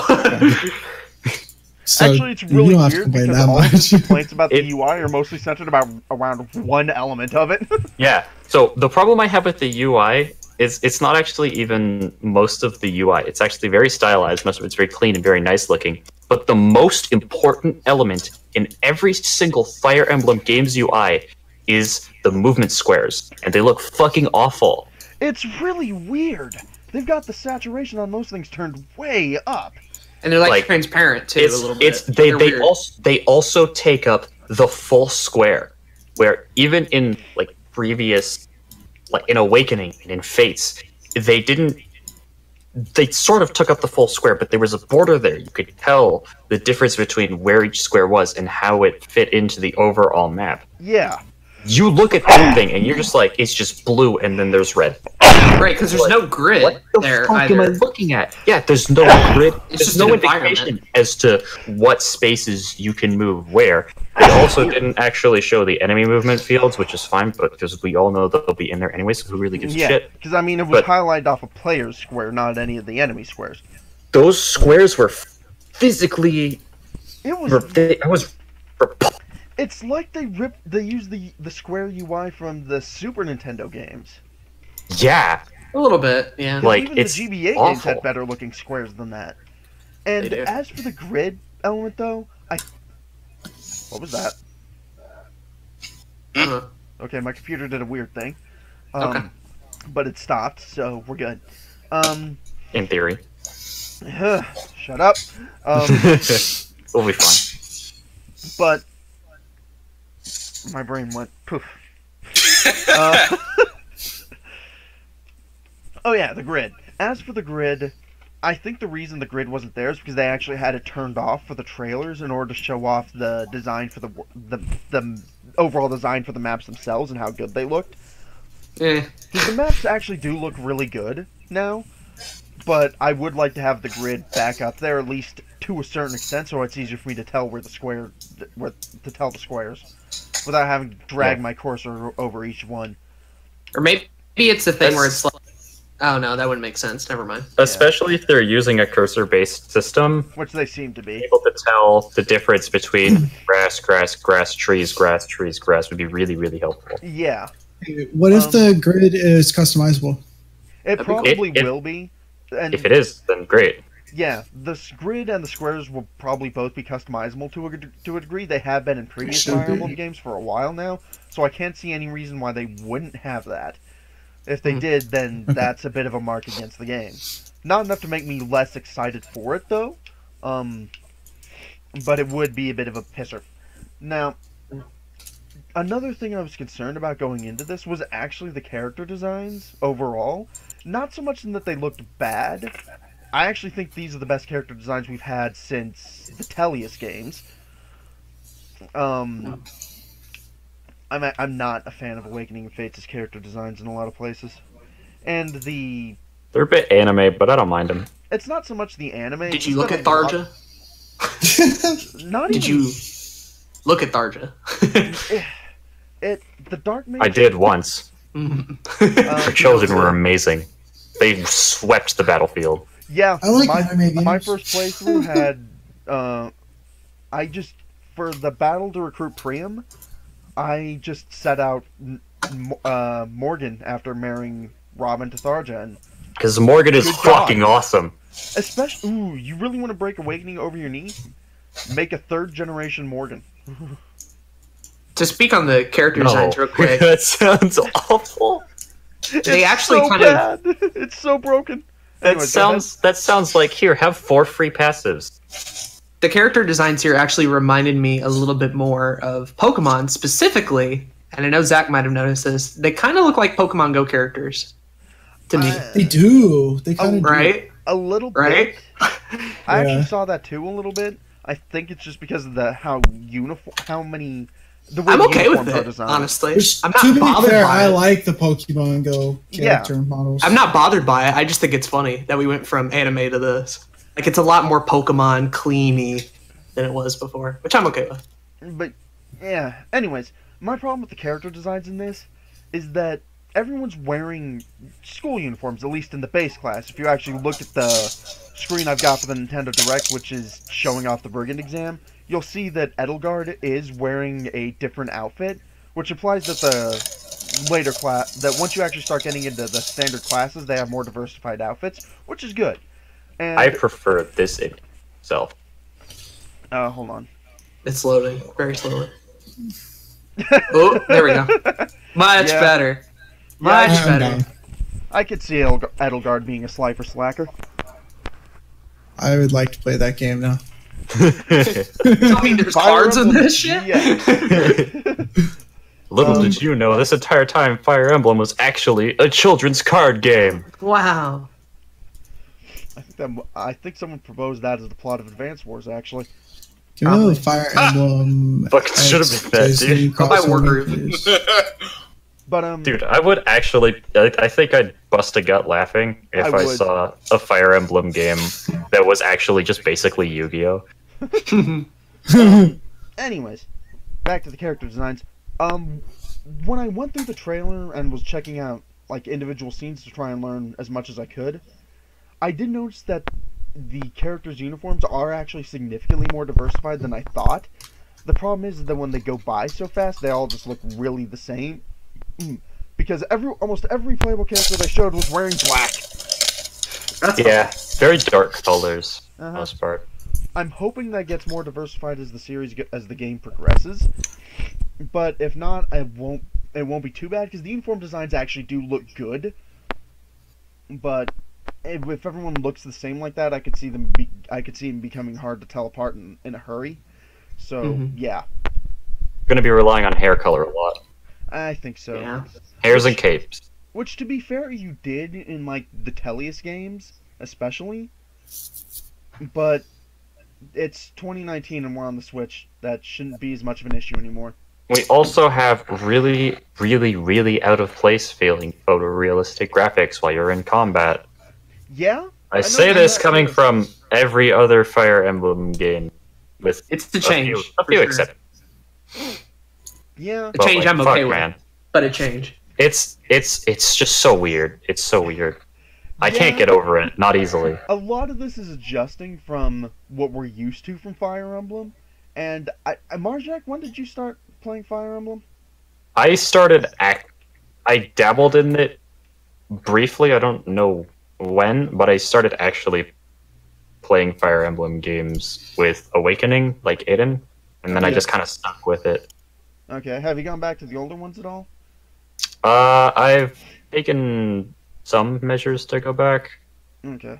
So Actually, it's really you don't have to weird complain because that all the much. complaints about the It- UI are mostly centered around one element of it. Yeah. So, the problem I have with the UI is it's not actually even most of the UI. It's actually very stylized. Most of it's very clean and very nice looking. But the most important element in every single Fire Emblem game's UI is the movement squares. And they look fucking awful. It's really weird. They've got the saturation on those things turned way up. And they're like, Like, transparent too, a little bit. They They're weird. they also take up the full square, where even in like previous, like in Awakening and in Fates, they didn't. They sort of took up the full square, but there was a border there. You could tell the difference between where each square was and how it fit into the overall map. Yeah. You look at that thing and you're just like, it's just blue, and then there's red. Right, because there's no grid What the there fuck am I either. looking at? Yeah, there's no grid. It's There's just no an indication environment. as to what spaces you can move where. They also didn't actually show the enemy movement fields, which is fine, but because we all know they'll be in there anyway, so who really gives a Yeah. shit? Because, I mean, it was But- highlighted off a player's square, not any of the enemy squares. Those squares were physically... It was. I was... It's like they used the square UI from the Super Nintendo games. Yeah. A little bit, yeah. Like, Even it's the GBA games awful. had better looking squares than that. And They do. as for the grid element, though, what was that? Uh-huh. Okay, my computer did a weird thing. Okay. But it stopped, so we're good. In theory. Shut up. We'll be fine. But my brain went poof. Uh, oh yeah, the grid. As for the grid, I think the reason the grid wasn't there is because they actually had it turned off for the trailers in order to show off the design for the overall design for the maps themselves and how good they looked. Eh. Because the maps actually do look really good now, but I would like to have the grid back up there at least to a certain extent, so it's easier for me to tell where to tell the squares without having to drag my cursor over each one. Or maybe it's the thing where it's like, oh no, that wouldn't make sense. Never mind. Especially if they're using a cursor-based system, Which they seem to be. able to tell the difference between grass, trees, grass would be really, really helpful. Yeah. What if the grid is customizable? It That'd be cool. probably If- will be. And If it is, then great. yeah, the grid and the squares will probably both be customizable to a degree. They have been in previous Should Fire be. Emblem games for a while now, so I can't see any reason why they wouldn't have that. If they Hmm. did, then that's a bit of a mark against the game. Not enough to make me less excited for it, though. But it would be a bit of a pisser. Now, another thing I was concerned about going into this was actually the character designs overall. Not so much in that they looked bad. I actually think these are the best character designs we've had since the Tellius games. I'm not a fan of Awakening of Fates' character designs in a lot of places, and They're a bit anime, but I don't mind them. it's not so much the anime. Did you it's look been at a lot- Tharja? Not Did even. you look at Tharja? The Dark Mage. I did once. uh, Her children were amazing. They swept the battlefield. Yeah, I like anime games. my first playthrough had. I just for the battle to recruit Priam, I just set out Morgan after marrying Robin to Tharja, and Because Morgan is Good God. fucking awesome. especially you really want to break Awakening over your knee? Make a third generation Morgan. To speak on the character No. designs real quick, That sounds awful. They actually so kind bad. It's so broken. That Anyways, go ahead. sounds like here, have 4 free passives. the character designs here actually reminded me a little bit more of Pokemon specifically, and I know Zach might have noticed this. They kind of look like Pokemon Go characters to me, They do. They kind of right? A little Right? bit. I actually Yeah. saw that too a little bit. I think it's just because of the the way I'm the okay with uniforms are it, designed. honestly. Which, I'm to not be bothered fair, by I it. like the Pokemon Go character models. I'm not bothered by it. I just think it's funny that we went from anime to this. Like, it's a lot more Pokemon cleany than it was before, which I'm okay with. But yeah. Anyways, my problem with the character designs in this is that everyone's wearing school uniforms, at least in the base class. If you actually look at the screen I've got for the Nintendo Direct, which is showing off the Brigand exam, you'll see that Edelgard is wearing a different outfit, which implies that the later class, that once you actually start getting into the standard classes, they have more diversified outfits, which is good. And I prefer this in itself. hold on. It's loading very slowly. Oh, there we go. Much Yeah. better. Yeah, Much I'm better. down. I could see Edelgard being a Slifer Slacker. I would like to play that game now. I mean, there's Fire cards in Emblem, this shit? yeah. Little did you know, this entire time Fire Emblem was actually a children's card game. Wow. I think someone proposed that as the plot of Advance Wars, actually. Do you know the Fire Emblem? Fuck, it should have been that, Disney dude. Go buy crossover Wargroove. is- But Dude, I would actually. I think I'd bust a gut laughing if I I would. saw a Fire Emblem game that was actually just basically Yu-Gi-Oh. anyways, back to the character designs. When I went through the trailer and was checking out like individual scenes to try and learn as much as I could, I did notice that the characters' uniforms are actually significantly more diversified than I thought. The problem is that when they go by so fast, they all just look really the same. Because almost every playable character they showed was wearing black. Yeah, very dark colors, for the Uh-huh. most part. I'm hoping that gets more diversified as the game progresses. But if not, it won't be too bad because the uniform designs actually do look good. But if everyone looks the same like that, I could see them becoming hard to tell apart in a hurry. So Mhm. yeah, Gonna be relying on hair color a lot. I think so. Yeah. Hairs and capes. Which, to be fair, you did in like the Tellius games, especially. But it's 2019 and we're on the Switch. That shouldn't be as much of an issue anymore. We also have really, really, really out of place feeling photorealistic graphics while you're in combat. Yeah, I know say that this that coming is. from every other Fire Emblem game, with It's the change. a for few sure. exceptions. yeah. A change I'm okay with. man. But a change. It's just so weird. It's so weird. I can't Yeah. get over it. Not easily. A lot of this is adjusting from what we're used to from Fire Emblem. And Marjak, when did you start playing Fire Emblem? I dabbled in it briefly. I don't know when, but I started actually playing Fire Emblem games with Awakening, like Aiden, and then I Yeah. just kind of stuck with it. Okay, have you gone back to the older ones at all? I've taken some measures to go back. Okay.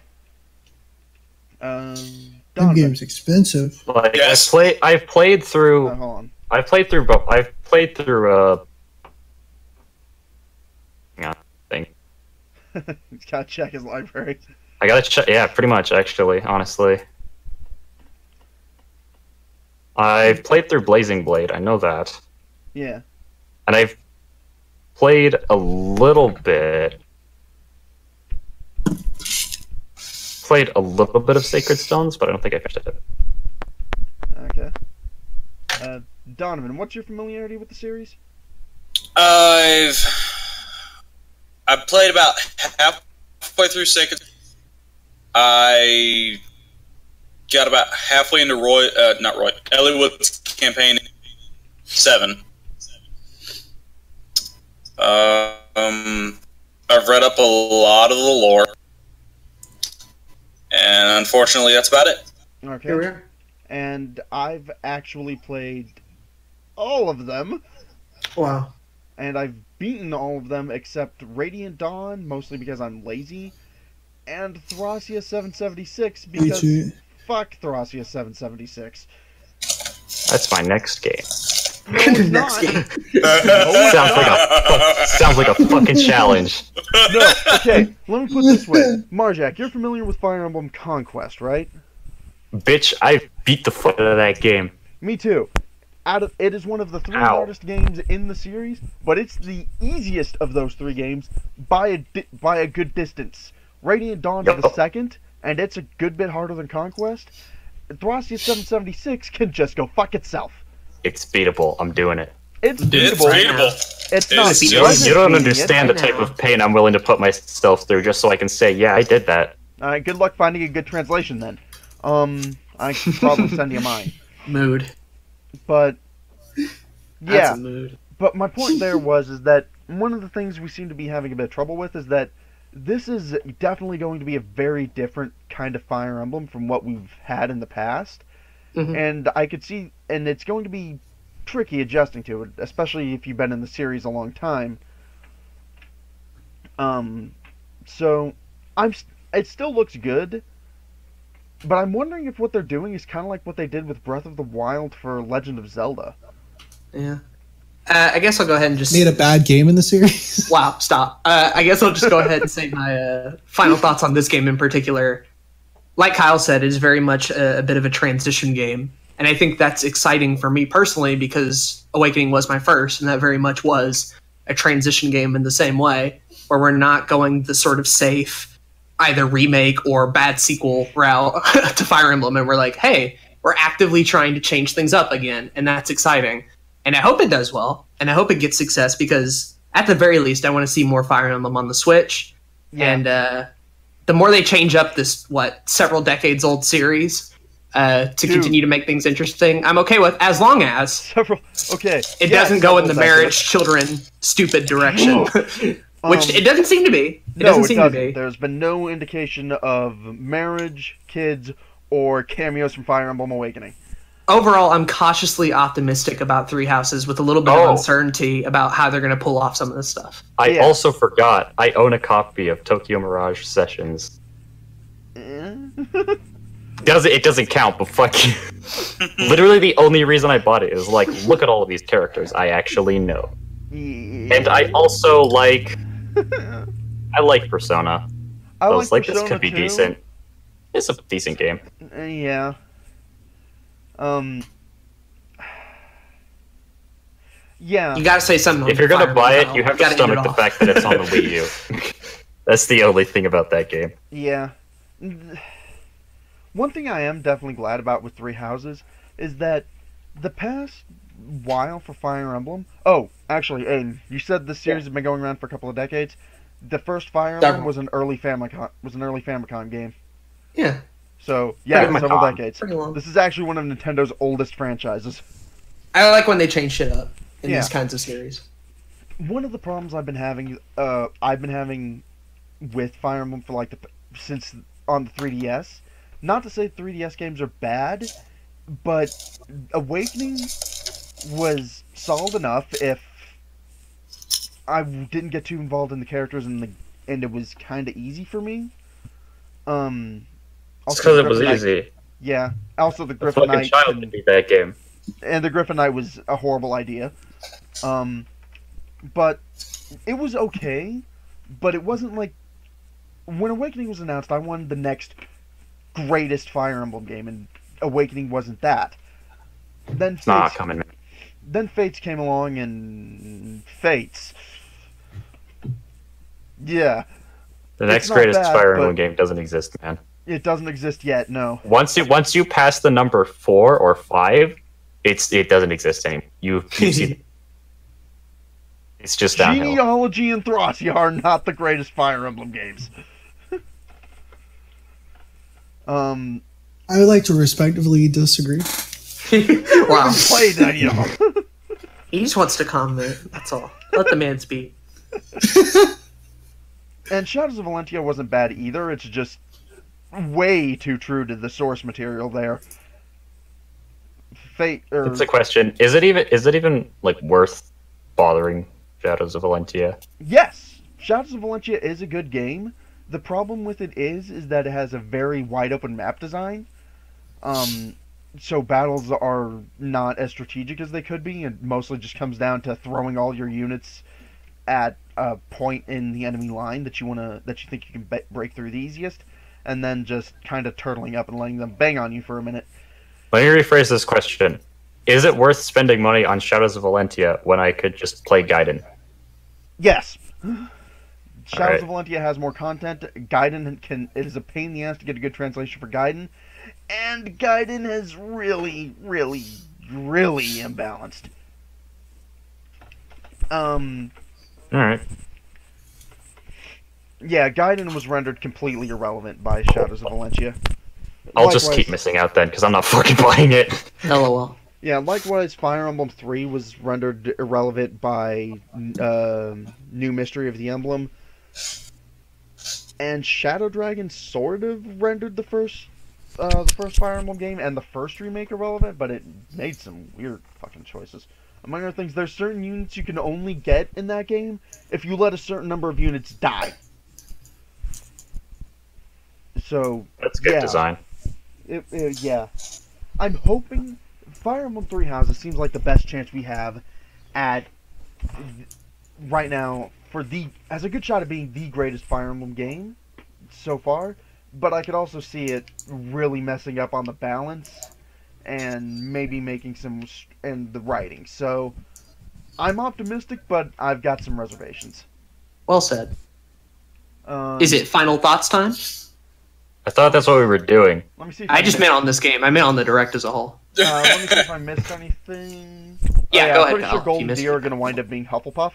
That Donovan. game's expensive. Like Yes. I've played through. Hold on. I've played through. Hang on, thing. He's got to check his library. I gotta check. Yeah, pretty much. Actually, honestly, I've played through Blazing Blade. I know that. Yeah. and I've played a little bit. Played a little bit of Sacred Stones, but I don't think I finished it. Okay. Donovan, what's your familiarity with the series? I've played about halfway through Sacred. I got about halfway into Eliwood's campaign 7. I've read up a lot of the lore, and unfortunately, that's about it. Okay. Here we are. And I've actually played all of them, Wow. and I've beaten all of them except Radiant Dawn, mostly because I'm lazy, and Thracia 776 because fuck Thracia 776. That's my next game. No, it's Next not. game. Sounds like a fucking challenge. No, okay, let me put it this way. Marjak, you're familiar with Fire Emblem Conquest, right? Bitch, I beat the fuck out of that game. Me too. It is one of the 3 Ow. hardest games in the series, but it's the easiest of those 3 games by a good distance. Radiant Dawn is the Yup. second, and it's a good bit harder than Conquest. Thracia 776 can just go fuck itself. It's beatable. I'm doing it. It's It's beatable. beatable. It's not. It's You just- don't beating it. understand the type of pain I'm willing to put myself through just so I can say, yeah, I did that. Alright, good luck finding a good translation then. I can probably send you mine. Mood. But That's yeah, a mood. but my point there is that one of the things we seem to be having a bit of trouble with is that this is definitely going to be a very different kind of Fire Emblem from what we've had in the past. Mhm. And I could see, and it's going to be tricky adjusting to it, especially if you've been in the series a long time. So it still looks good, but I'm wondering if what they're doing is kind of like what they did with Breath of the Wild for Legend of Zelda. Yeah. I guess I'll go ahead and just Made a bad game in the series. Wow, stop. I guess I'll just go ahead and say my final thoughts on this game in particular. Like Kyle said, it's very much a bit of a transition game. And I think that's exciting for me personally because Awakening was my first, and that very much was a transition game in the same way, where we're not going the sort of safe, either remake or bad sequel route to Fire Emblem. And we're like, hey, we're actively trying to change things up again, and that's exciting. And I hope it does well, and I hope it gets success because, at the very least, I want to see more Fire Emblem on the Switch. Yeah. And the more they change up this, several decades old series to continue to make things interesting, I'm okay with, as long as Several. Okay. it yeah, doesn't go in the several marriage, decades. children, stupid direction. Which Um, it doesn't seem to be. It No, doesn't it seem doesn't. to be. There's been no indication of marriage, kids, or cameos from Fire Emblem Awakening. Overall, I'm cautiously optimistic about Three Houses with a little bit of Oh. uncertainty about how they're going to pull off some of this stuff. I Yeah. also forgot, I own a copy of Tokyo Mirage Sessions. It doesn't count, but fuck you. Literally the only reason I bought it is like, look at all of these characters I actually know. And I also like... I like Persona. I I was like, this Persona could be 2. decent. It's a decent game. Yeah. Yeah. You got to say something. on If you're gonna Fire buy Emblem, it, you have to gotta end stomach it the off. fact that it's on the Wii U. That's the only thing about that game. Yeah. One thing I am definitely glad about with Three Houses is that the past while for Fire Emblem. Oh, actually, Aiden, you said this series has been going around for a couple of decades. The first Fire Emblem Several. was an early Famicom game. Yeah, So yeah, Famicom. several decades. pretty long. This is actually one of Nintendo's oldest franchises. I like when they change shit up in Yeah. these kinds of series. One of the problems I've been having with Fire Emblem for since on the 3DS. Not to say 3DS games are bad, but Awakening was solid enough if I didn't get too involved in the characters and it was kind of easy for me. It's Also because the it was Griffin Knight- easy. Yeah. Also the A Griffin fucking Knight child could beat that game. and the Griffin Knight was a horrible idea. But it was okay, but it wasn't like when Awakening was announced, I wanted the next greatest Fire Emblem game, and Awakening wasn't that. Then It's not Fates, coming. then Fates came along, and Fates. Yeah. The next It's not greatest bad, Fire Emblem but- game doesn't exist, man. It doesn't exist yet, no. Once you pass the number 4 or 5, it doesn't exist anymore. You've seen it's just downhill. Genealogy and Thracia are not the greatest Fire Emblem games. I would like to respectively disagree. Wow. Play that, you know. He just wants to comment. That's all. Let the man speak. And Shadows of Valentia wasn't bad either. It's just way too true to the source material there. Fate or It's a question. Is it even like worth bothering Shadows of Valentia? yes, Shadows of Valentia is a good game. The problem with it is that it has a very wide open map design. So battles are not as strategic as they could be, and mostly just comes down to throwing all your units at a point in the enemy line that you think you can break through the easiest, and then just kind of turtling up and letting them bang on you for a minute. Let me rephrase this question. Is it worth spending money on Shadows of Valentia when I could just play Gaiden? Yes. Shadows Alright. of Valentia has more content. Gaiden it is a pain in the ass to get a good translation for Gaiden, and Gaiden is really, really, really imbalanced. Alright. Yeah, Gaiden was rendered completely irrelevant by Shadows of Valentia. I'll just Likewise- keep missing out then, because I'm not fucking playing it. LOL. Yeah, likewise, Fire Emblem 3 was rendered irrelevant by New Mystery of the Emblem. And Shadow Dragon sort of rendered the first Fire Emblem game and the first remake irrelevant, but it made some weird fucking choices. Among other things, there's certain units you can only get in that game if you let a certain number of units die. So, That's good yeah. design. Yeah. I'm hoping Fire Emblem Three Houses seems like the best chance we have at right now has a good shot at being the greatest Fire Emblem game so far, but I could also see it really messing up on the balance and maybe making and the writing. So I'm optimistic, but I've got some reservations. Well said. Um, Is it final thoughts time? I thought that's what we were doing. Let me see. If I just missed, meant on this game. I meant on the direct as a whole. let me see if I missed anything. Yeah, I'm go ahead, pretty Kyle, sure if you Golden missed Deer are it. going to wind up being Hufflepuff.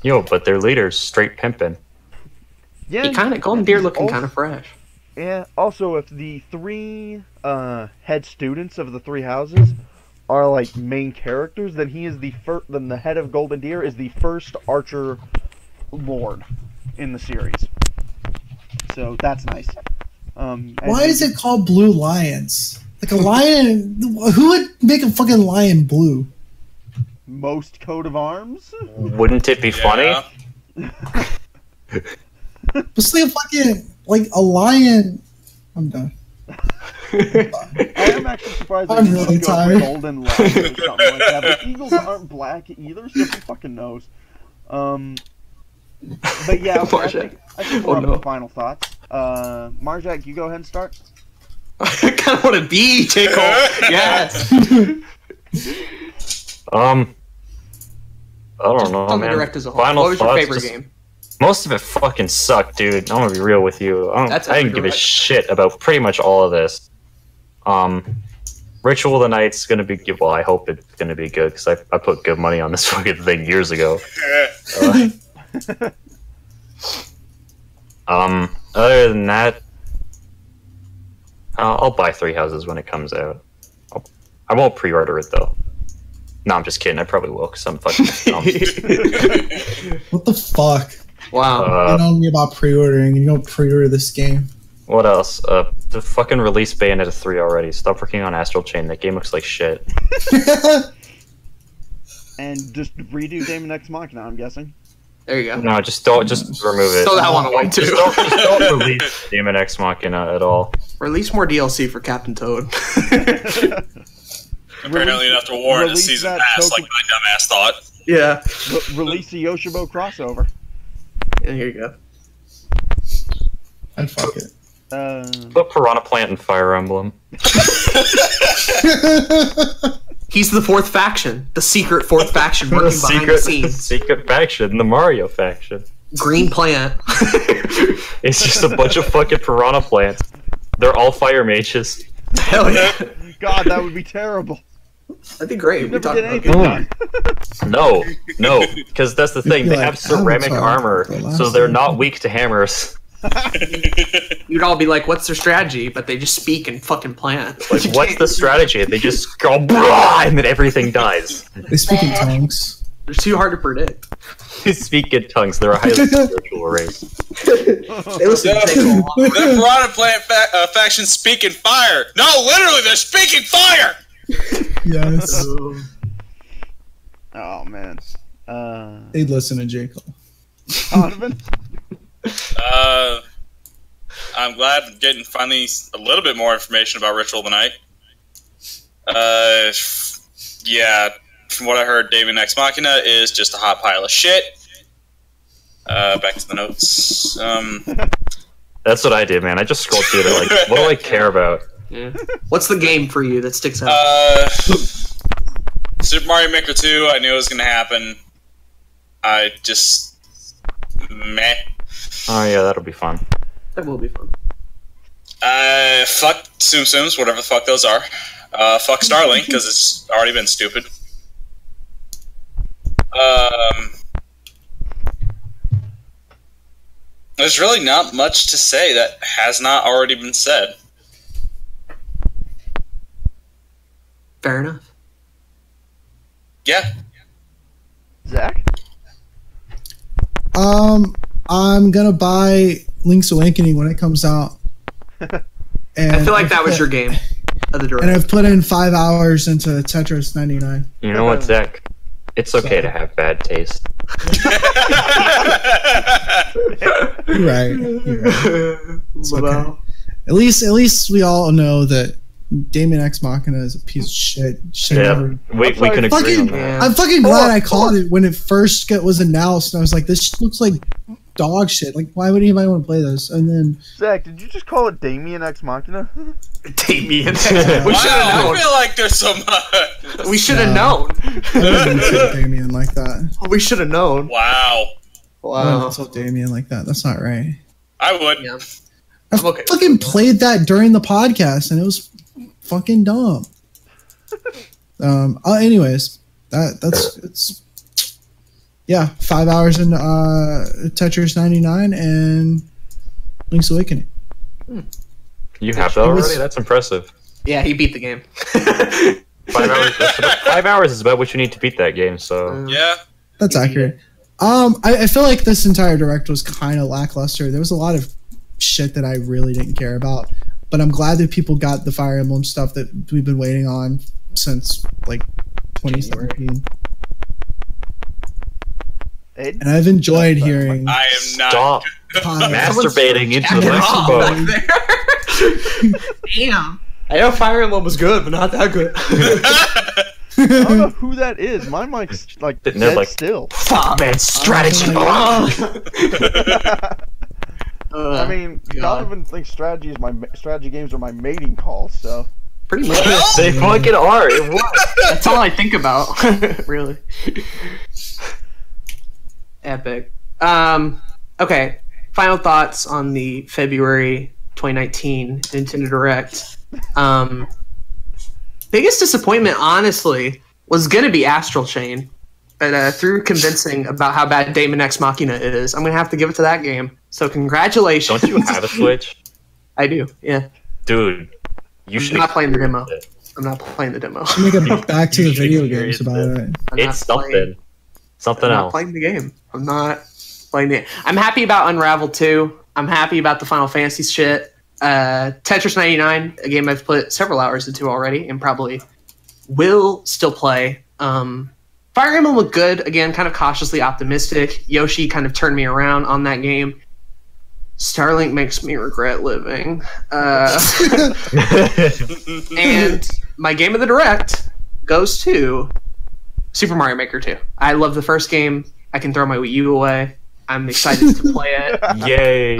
Yo, but their leader's straight pimping. Yeah, Golden Deer looking also- kind of fresh. Yeah. Also, if the three head students of the three houses are like main characters, then he is the first. Then the head of Golden Deer is the first Archer Lord in the series. So that's nice. And Why is it called Blue Lions? Like a lion? Who would make a fucking lion blue? most coat of arms? Wouldn't it be funny? It's like a fucking a lion. I'm done. I am actually surprised I'm they really didn't go for tired. golden lions or something like that. But eagles aren't black either, so who fucking knows? But yeah, I think we're Oh, up no. to final thoughts. Marjack, you go ahead and start. I kind of want to be Tickle. Yes. I don't know, On the man. direct as a whole. Final What was your thoughts, favorite just- game? Most of it fucking sucked, dude. I'm gonna be real with you. I That's didn't give a direct. shit about pretty much all of this. Ritual of the Night's gonna be good. Well, I hope it's gonna be good because I put good money on this fucking thing years ago. Other than that, I'll buy Three Houses when it comes out. I won't pre-order it though. No, I'm just kidding. I probably will because I'm fucking dumb. What the fuck? Wow. You know me about pre-ordering, and you don't pre-order this game. What else? The fucking release Bayonetta 3 already. Stop working on Astral Chain. That game looks like shit. And just redo Daemon X Machina, I'm guessing. There you go. No, just remove it. Throw that one away too. Just don't release Demon X Machina at all. Release more DLC for Captain Toad. Apparently enough to warrant a release season that pass, token- like my dumbass thought. Yeah. Release the Yoshibo crossover. Yeah, here you go. And fuck it. Put Piranha Plant and Fire Emblem. He's the fourth faction, the secret fourth faction working behind the scenes. Secret faction, the Mario faction. Green Plant. It's just a bunch of fucking Piranha Plants. They're all fire mages. Hell yeah. God, that would be terrible. That'd be great. You'd We never talked get about anything that. done. No, because that's the thing. be They like have ceramic Avatar, armor, the last so they're one. not weak to hammers. You'd all be like, "What's their strategy?" But they just speak in fucking plant. Like, what's the strategy? They just go "Brah," and then everything dies. They speak in tongues. They're too hard to predict. They speak in tongues. They're a highly spiritual race. They listen to Jake a lot. The Piranha Plant faction speaking fire. No, literally, they're speaking fire. Yes. Oh man. They'd listen to Jacob. Donovan? I'm glad I'm getting finally a little bit more information about Ritual of the Night. Yeah, from what I heard, Daemon Ex Machina is just a hot pile of shit. Back to the notes. That's what I did, man. I just scrolled through it. Like, what do I care about? Yeah. What's the game for you that sticks out? Super Mario Maker 2, I knew it was going to happen. I just... meh. Oh yeah, that'll be fun. That will be fun. Fuck Tsum Tsums, whatever the fuck those are. Fuck Starlink, because it's already been stupid. There's really not much to say that has not already been said. Fair enough. Yeah. Zach? I'm gonna buy Link's Awakening when it comes out. And I feel like that was your game of the And direct. I've put in 5 hours into Tetris 99. You know what, Zach? It's okay to have bad taste. You're right. You're right. It's okay. At least we all know that Daemon Ex Machina is a piece of shit. Yeah, we can agree Fucking- on that. Yeah. I'm fucking glad I called it when it first was announced. And I was like, this looks like dog shit. Like, why would anybody want to play this? And then Zach, did you just call it Damien Ex Machina? Damien. Yeah. We should have Wow, I known. feel like there's some... We should have known. I wouldn't insult Damien like that. We should have known. wow. I wouldn't Wow. insult Damien like that. That's not right. I would. Yeah. I I'm okay with fucking that. played that during the podcast, and it was fucking dumb. Anyways, it's yeah, 5 hours in Tetris 99 and Link's Awakening. You have that already? That's impressive. Yeah, he beat the game. 5 hours. 5 hours is about what you need to beat that game. So Yeah. That's accurate. I feel like this entire direct was kind of lackluster. There was a lot of shit that I really didn't care about, but I'm glad that people got the Fire Emblem stuff that we've been waiting on since like 2017. Aiden? And I've enjoyed hearing. I am not... stop masturbating into the microphone. Damn. I know Fire Emblem was good, but not that good. I don't know who that is. My mic's like Sitting there dead like- still. Fuck, man, strategy. I mean, Donovan thinks strategy games are my mating call. So Pretty much. They fucking are. It was. That's all I think about. Really. Epic. Okay. Final thoughts on the February 2019 Nintendo Direct. Biggest disappointment, honestly, was going to be Astral Chain. But through convincing about how bad Daemon Ex Machina is, I'm going to have to give it to that game. So congratulations. Don't you have a Switch? I do, yeah. Dude, you should I'm not playing the demo. I'm not playing the demo. Make it back to the You should video hear games it, about man. it. I'm It's not playing- something. Something I'm not else. playing the game. I'm not playing it. I'm happy about Unravel 2. I'm happy about the Final Fantasy shit. Tetris 99, a game I've put several hours into already and probably will still play. Fire Emblem looked good. Again, kind of cautiously optimistic. Yoshi kind of turned me around on that game. Starlink makes me regret living. And my game of the Direct goes to Super Mario Maker 2. I love the first game. I can throw my Wii U away. I'm excited to play it. Yay.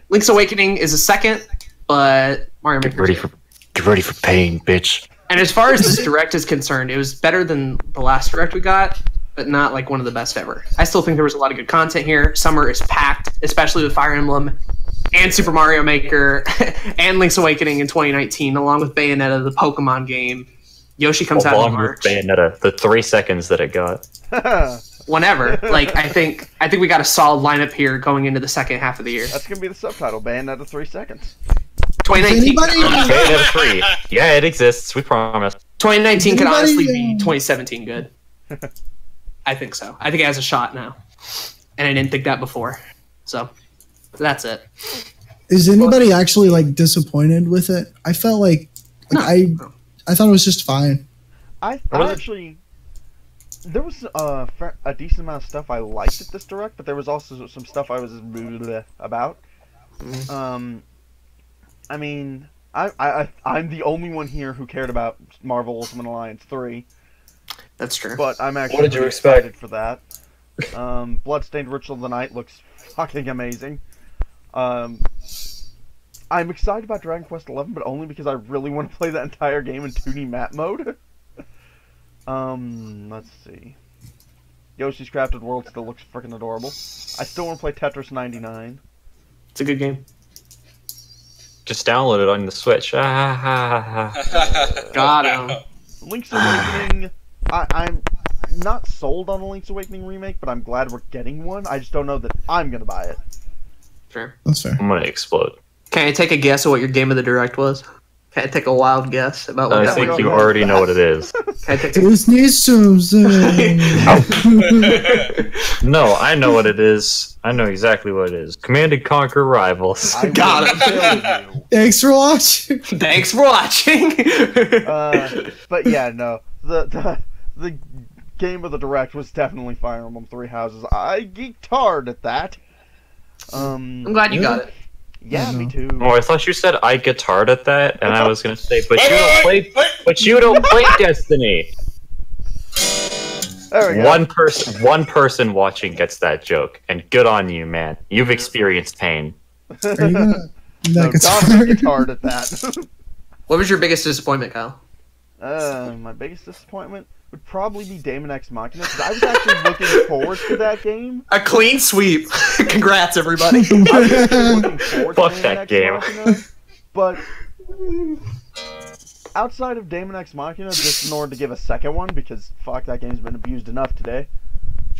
Link's Awakening is a second, but Mario Maker 2. Get ready for pain, bitch. And as far as this direct is concerned, it was better than the last direct we got, but not like one of the best ever. I still think there was a lot of good content here. Summer is packed, especially with Fire Emblem and Super Mario Maker and Link's Awakening in 2019, along with Bayonetta, the Pokemon game. Yoshi comes out in Along March. with Bayonetta, the 3 seconds that it got. Whenever, like I think we got a solid lineup here going into the second half of the year. That's gonna be the subtitle. Bayonetta 3 seconds. 2019. Bayonetta 3. Yeah, it exists. We promise. 2019 could Anybody, honestly be 2017 good. I think so. I think it has a shot now, and I didn't think that before. So that's it. Is anybody actually like disappointed with it? I felt like No. I thought it was just fine. I Was it? actually, there was a decent amount of stuff I liked at this direct, but there was also some stuff I was about. I mean, I'm the only one here who cared about Marvel Ultimate Alliance 3, That's true. but I'm actually What did you pretty expect? excited for that. Bloodstained Ritual of the Night looks fucking amazing. I'm excited about Dragon Quest XI, but only because I really want to play that entire game in 2D map mode. Let's see. Yoshi's Crafted World still looks freaking adorable. I still want to play Tetris 99. It's a good game. Just download it on the Switch. Got him. Link's Awakening, I'm not sold on the Link's Awakening remake, but I'm glad we're getting one. I just don't know that I'm gonna buy it. Sure. That's fair. I'm gonna explode. Can I take a guess of what your game of the direct was? Can I take a wild guess about what I that think was? you already know what it is. Can I take a... Disney something. No, I know what it is. I know exactly what it is. Command & Conquer Rivals. I Got will it. tell you. Thanks for watching. Thanks for watching. But yeah, no. The game of the direct was definitely Fire Emblem Three Houses. I geeked hard at that. I'm glad you got it. Yeah, me too. Oh, I thought you said I guitarred at that, and I was gonna say, but Wait, you don't play. wait, wait. But you don't play Destiny. There we go. One person watching gets that joke, and good on you, man. You've experienced pain. Are you gonna No, guitar? Dominic geeked hard at that. What was your biggest disappointment, Kyle? My biggest disappointment would probably be Daemon X Machina, because I was actually looking forward to that game. A clean sweep. Congrats, everybody. I was actually looking forward to Fuck Daemon that X game. Machina, but outside of Daemon X Machina, just in order to give a second one, because fuck, that game's been abused enough today.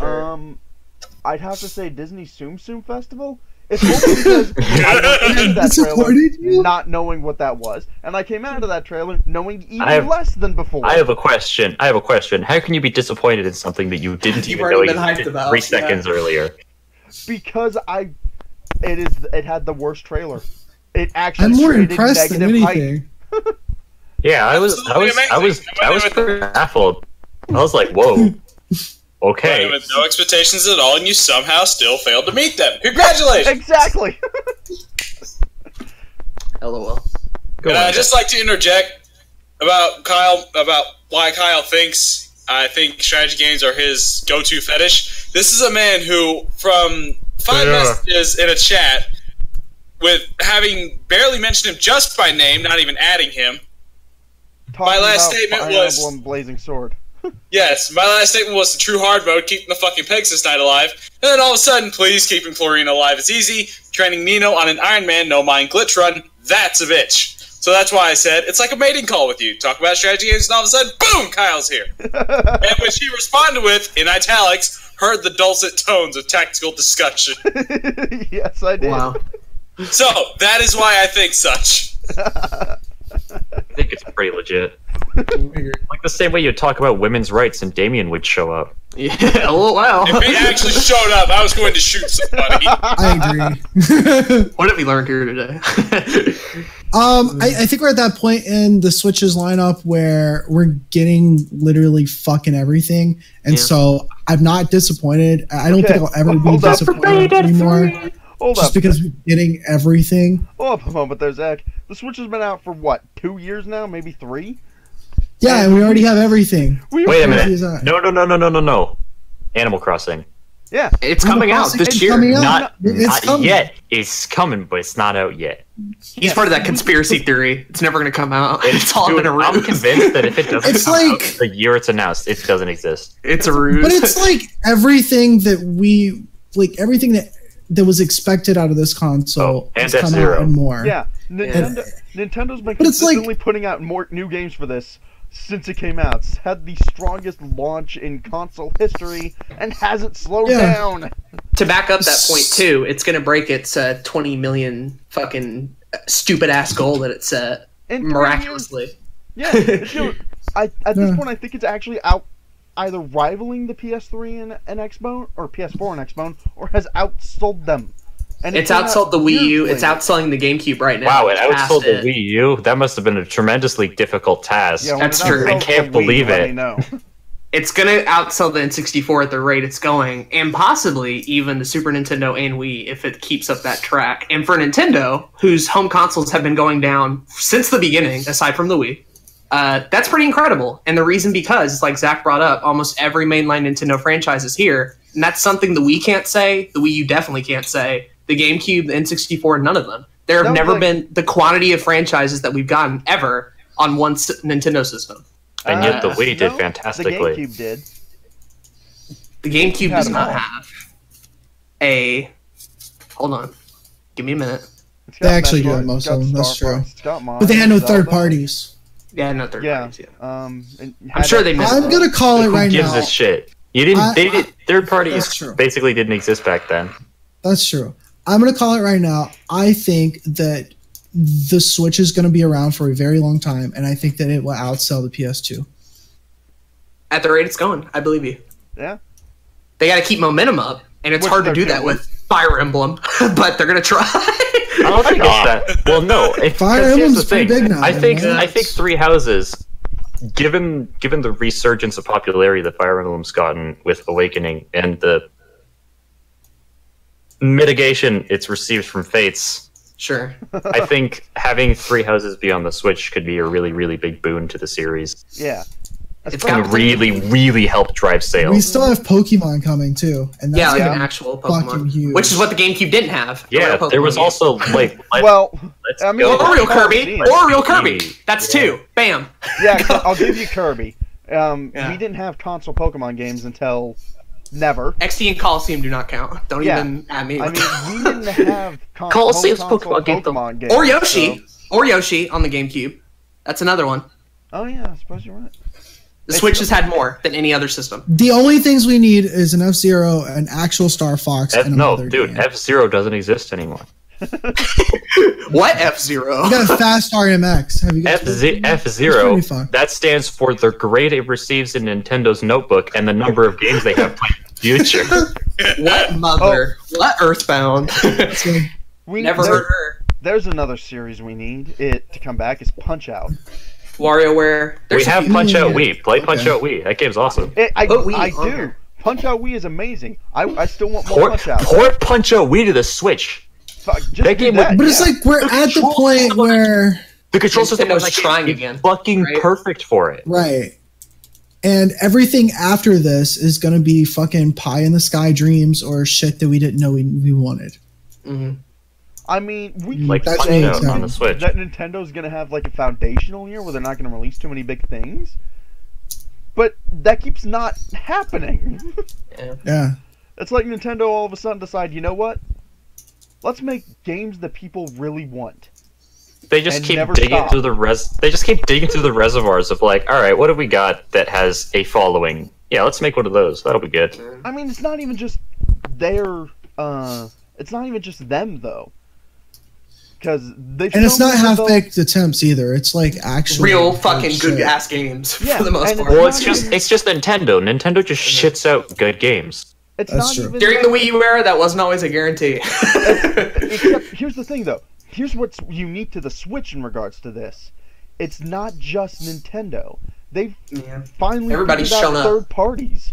I'd have to say Disney Tsum Tsum Festival. It's only because I went into that trailer Disappointed you? not knowing what that was, and I came out of that trailer knowing even I have- less than before. I have a question. How can you be disappointed in something that you didn't You've even know already you been hyped did about, 3 yeah. seconds earlier? Because it had the worst trailer. It actually I'm more created impressed than negative hype. anything. Yeah, I was baffled. I was like, whoa. Okay. With no expectations at all, and you somehow still failed to meet them. Congratulations! Exactly. LOL. Go And on. I'd just like to interject about why Kyle thinks I think strategy games are his go-to fetish. This is a man who, from 5 messages in a chat, with having barely mentioned him just by name, not even adding him. Talking last about statement Fire was- Emblem Blazing Sword. Yes, my last statement was the true hard mode, keeping the fucking Pegasus Knight alive. And then all of a sudden, please, keeping Florina alive is easy. Training Nino on an Iron Man no mind glitch run, that's a bitch. So that's why I said, it's like a mating call with you. Talk about strategy games, and all of a sudden, boom, Kyle's here. And which he responded with, in italics, heard the dulcet tones of tactical discussion. Yes, I did. Wow. So, that is why I think such. I think it's pretty legit. Like the same way you talk about women's rights and Damien would show up. Yeah. Oh wow. If he actually showed up, I was going to shoot somebody. I agree. What have we learned here today? I think we're at that point in the Switch's lineup where we're getting literally fucking everything, and Yeah. so I'm not disappointed. I don't Okay, think I'll ever be hold up. disappointed anymore, Hold just up. because we're getting everything. Hold up a moment there, Zach. The Switch has been out for what, 2 years now? Maybe 3? Yeah, and we already have everything. Wait a Crazy as minute. that. No. Animal Crossing. Yeah. It's Animal coming out Crossing, this it's year. coming out. Not, It's not coming. yet. It's coming, but it's not out yet. He's part of that conspiracy theory. It's never going to come out. It's all Dude, been a ruse. I'm convinced that if it doesn't It's come like- out the year it's announced, it doesn't exist. It's a ruse. But it's like everything everything that was expected out of this console Oh, and has come F-Zero. out and more. Yeah. Nintendo's been But it's like- consistently putting out more new games for this since it came out. It's had the strongest launch in console history and hasn't slowed Yeah. down. To back up that point too, it's going to break its 20 million fucking stupid ass goal that it set In 3 years. miraculously. Yeah. It's gonna- at this Yeah. point, I think it's actually out either rivaling the PS3 and Xbox or PS4 and Xbox, or has outsold them. And it It's came out outsold the Wii years U. It's later. outselling the GameCube right now. Wow, it It's past outsold the it. Wii U? That must have been a tremendously difficult task. Yeah, when That's it true. outsells I can't the Wii, believe let it. me know. It's gonna outsell the N64 at the rate it's going, and possibly even the Super Nintendo and Wii if it keeps up that track. And for Nintendo, whose home consoles have been going down since the beginning, aside from the Wii, that's pretty incredible. And the reason because, like Zach brought up, almost every mainline Nintendo franchise is here, and that's something the Wii can't say, the Wii U definitely can't say, the GameCube, the N64, none of them. There have No, never like- been the quantity of franchises that we've gotten ever on one Nintendo system. And yet the Wii did no, fantastically. The GameCube did. The GameCube Had does them not all. have a. Hold on, give me a minute. It's They got actually do Metroid, have most it's got of them, that's Star true. Fox, it's got Mario, But they had no Zelda. third parties. Yeah, no third Yeah. parties. Yeah. And I'm sure they missed I'm it. gonna call it Who right gives now. a shit? You didn't. I- They did. Third parties That's true. basically didn't exist back then. That's true. I'm gonna call it right now. I think that the Switch is gonna be around for a very long time, and I think that it will outsell the PS2. At the rate it's going, I believe you. Yeah. They got to keep momentum up, and it's Which hard to they're do that doing. with Fire Emblem, but they're gonna try. I don't think it's that. Well, no. Fire Because here's Emblem's the thing. pretty big now, I think. man. I think Three Houses, given the resurgence of popularity that Fire Emblem's gotten with Awakening and the mitigation it's received from Fates, Sure. I think having Three Houses be on the Switch could be a really, really big boon to the series. Yeah. It's And got- really, really help drive We sales. still have Pokemon coming too, and that's Yeah, like gonna an be actual fucking Pokemon, huge. which is what the GameCube didn't have. A Yeah, real there was Pokemon game. also like Well, let's I mean, go. or real Let's Kirby, see. or real Kirby. Kirby. That's Yeah. two. Bam. yeah, I'll give you Kirby. Yeah. We didn't have console Pokemon games until never. XD and Coliseum do not count. Don't Yeah. even at me. I mean, we didn't have Coliseum's home console Pokemon game, though. Pokemon games. or Yoshi, so- or Yoshi on the GameCube. That's another one. Oh yeah, I suppose you're right. The Switch has had more than any other system. The only things we need is an F-Zero, an actual Star Fox, and No, another dude, game. F-Zero doesn't exist anymore. What F-Zero? We got Fast RMX. Have you guys? It's F-Zero, pretty fun. that stands for the grade it receives in Nintendo's notebook and the number of games they have played in the future. What mother? What Earthbound? So, We Never there- heard her. There's another series we need it to come back. Is Punch Out. WarioWare. We There's have a few- Punch Out Yeah. Wii. Play Punch Okay. Out Wii. That game's awesome. I Put Wii I on do. there. Punch Out Wii is amazing. I still want more Port, Punch Out. port Punch Out Wii to the Switch. Fuck, just that do game that, would- but it's yeah. like we're at the point where The control system Nintendo's was trying again, fucking right? perfect for it. right, and everything after this is gonna be fucking pie in the sky dreams or shit that we didn't know we wanted. Mhm. I mean, we Like That's Punch what Out I'm on the Switch. that Nintendo's gonna have like a foundational year where they're not gonna release too many big things. But that keeps not happening. Yeah, It's like Nintendo all of a sudden decide, you know what? Let's make games that people really want. They just and keep never digging stop. through the They just keep digging through the reservoirs of like, all right, what have we got that has a following? Yeah, let's make one of those. That'll be good. I mean, it's not even just their. It's not even just them though. Because they've. and it's shown not me that they'll- half-baked attempts either. It's like actual Real fucking good shit. ass games Yeah, for the most and part. Well, It's it's not just even- it's just Nintendo. Nintendo just shits out good games. It's That's not true. even. During the Wii U era, that wasn't always a guarantee. Except, here's the thing, though. Here's what's unique to the Switch in regards to this. It's not just Nintendo. They've Yeah. finally Everybody's figured out shown up. third parties.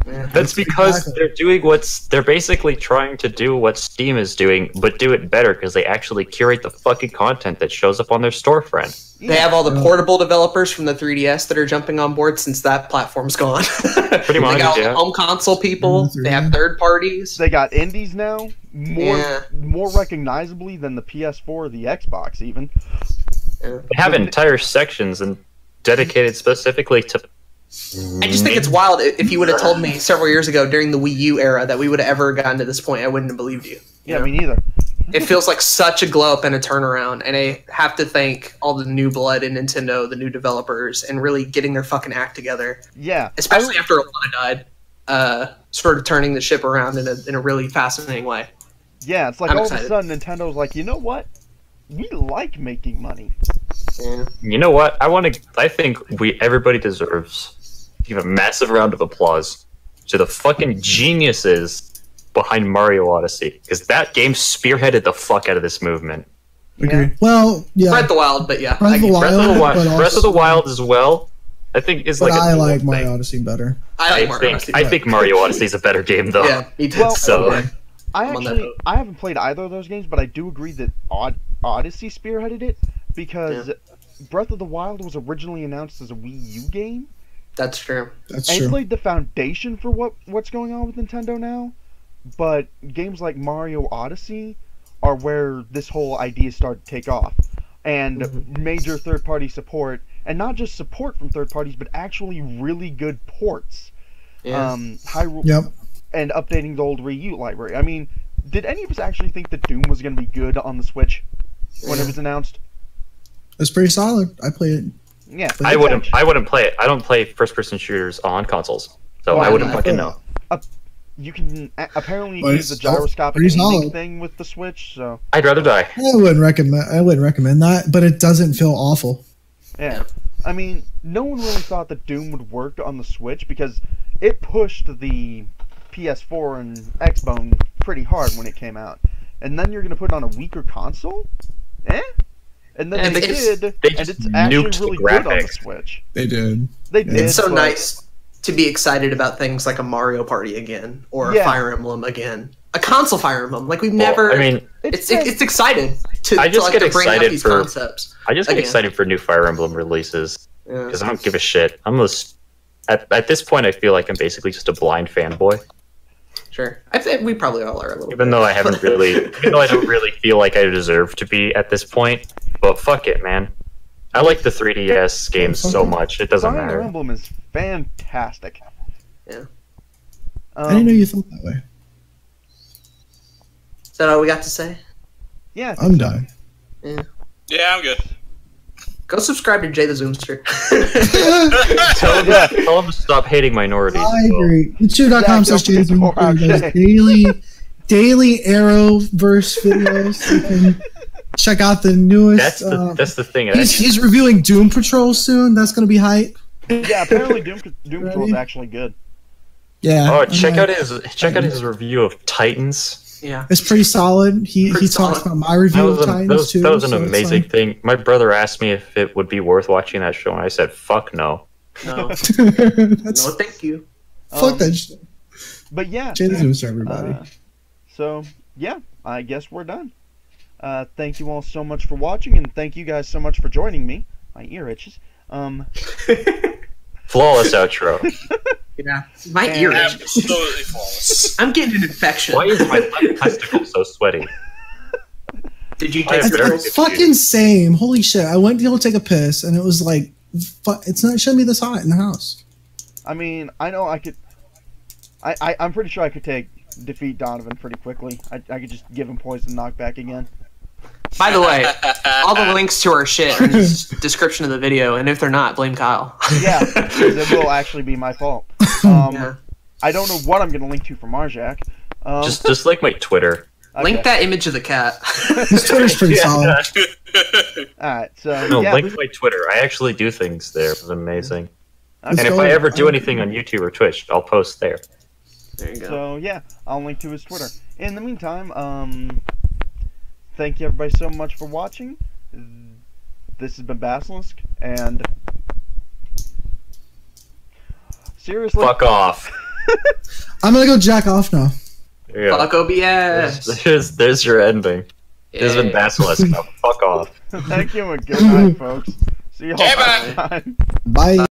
That's because Exactly. they're basically trying to do what Steam is doing, but do it better because they actually curate the fucking content that shows up on their storefront. They have all the portable developers from the 3DS that are jumping on board since that platform's gone. Pretty much, They got all yeah. the home console people. They have third parties. They got indies now, Yeah. more recognizably than the PS4 or the Xbox even. They have entire sections and dedicated specifically to. I just think it's wild. If you would have told me several years ago during the Wii U era that we would have ever gotten to this point, I wouldn't have believed you. Yeah, me neither. It feels like such a glow up and a turnaround, and I have to thank all the new blood in Nintendo, the new developers, and really getting their fucking act together. Yeah, Especially after Iwata died, sort of turning the ship around in a really fascinating way. Yeah, it's like I'm all excited. of a sudden Nintendo's like, you know what? We like making money. You know what? I think everybody deserves to give a massive round of applause to the fucking geniuses behind Mario Odyssey, because that game spearheaded the fuck out of this movement. Agreed. Well, yeah. Breath of the Wild, but yeah. Breath of the Wild. Breath of the Wild as well. I think is But like. I like Mario Mario Odyssey better. I like Mario Odyssey. I think Mario Odyssey is a better game though. Yeah, me too. Well, So- okay. I'm on that boat. I haven't played either of those games, but I do agree that Odyssey spearheaded it because Breath of the Wild was originally announced as a Wii U game, That's true. That's and it true. laid the foundation for what's going on with Nintendo now. But games like Mario Odyssey are where this whole idea started to take off, and major third-party support, and not just support from third parties, but actually really good ports. Yeah. Hyrule, Yep. and updating the old Wii U library. I mean, did any of us actually think that Doom was going to be good on the Switch when it was announced? It's pretty solid. I played it. Yeah, But I wouldn't play it. I don't play first-person shooters on consoles, so Well, I wouldn't I- fucking know. you can apparently But use the it's still gyroscopic pretty aiming solid. thing with the Switch. So I'd rather die. I wouldn't recommend that, but it doesn't feel awful. yeah, I mean, no one really thought that Doom would work on the Switch because it pushed the PS4 and Xbone pretty hard when it came out, and then you're going to put it on a weaker console, And then And they it's- did, they and just it's actually nuked the really good on the graphics. Switch. They did. They did. It's so but- nice to be excited about things like a Mario Party again or Yeah. a Fire Emblem again, a console Fire Emblem. Like we've Well, never. I mean, it's exciting to, I just like, get to bring out excited these for- concepts. I just get Again. excited for new Fire Emblem releases Yeah. because I don't give a shit. At this point, I feel like I'm basically just a blind fanboy. Sure, I think we probably all are a little. Even bit. though I haven't really, even though I don't really feel like I deserve to be at this point. But fuck it, man. I like the 3DS games so much. It doesn't Fire matter. Emblem is fantastic. Yeah. I didn't know you thought that way. Is that all we got to say? Yeah, I'm done. Yeah, I'm good. Go subscribe to Jay the Zoomster. Tell them to stop hating minorities. I as well. agree. YouTube.com/Jason. Zach, don't forget to Daily Arrowverse videos. You can check out the newest. That's the thing. He's reviewing Doom Patrol soon. That's going to be hype. Yeah, apparently Doom Patrol is actually good. Yeah. Oh, check out his review of Titans. yeah. It's pretty solid. He Pretty talks solid. about my review of Titans too. That was an so it's amazing fun. thing. My brother asked me if it would be worth watching that show, and I said, "Fuck no." No, That's, no, thank you. fuck that shit. But yeah. Jay the Zoomster, everybody. So yeah, I guess we're done. Thank you all so much for watching, and thank you guys so much for joining me. My ear itches. Flawless outro. Yeah, my And- ear itches. Absolutely flawless. I'm getting an infection. Why is my left testicle so sweaty? Did you I take am very pills? confused. Fucking same. Holy shit! I went to go take a piss, and it was like, it's not. It shouldn't be this hot in the house. I mean, I know I could. I'm pretty sure I could defeat Donovan pretty quickly. I could just give him poison knockback again. By the way, all the links to our shit are in the description of the video, and if they're not, blame Kyle. Yeah, 'cause it will actually be my fault. Yeah. I don't know what I'm going to link to for Marjak. Just like my Twitter. Link that image of the cat. His Twitter's pretty solid. Alright, so No, yeah. link my Twitter. I actually do things there. It's amazing. Let's And if go. I ever do anything on YouTube or Twitch, I'll post there. There you go. So yeah, I'll link to his Twitter. In the meantime, thank you everybody so much for watching. This has been Basilisk, and seriously, Fuck off. I'm gonna go jack off now. There you go. Fuck OBS. There's your ending. This has been Yeah. Basilisk. Now fuck off. Thank you and good night, folks. See y'all Okay, next bye. time. Bye.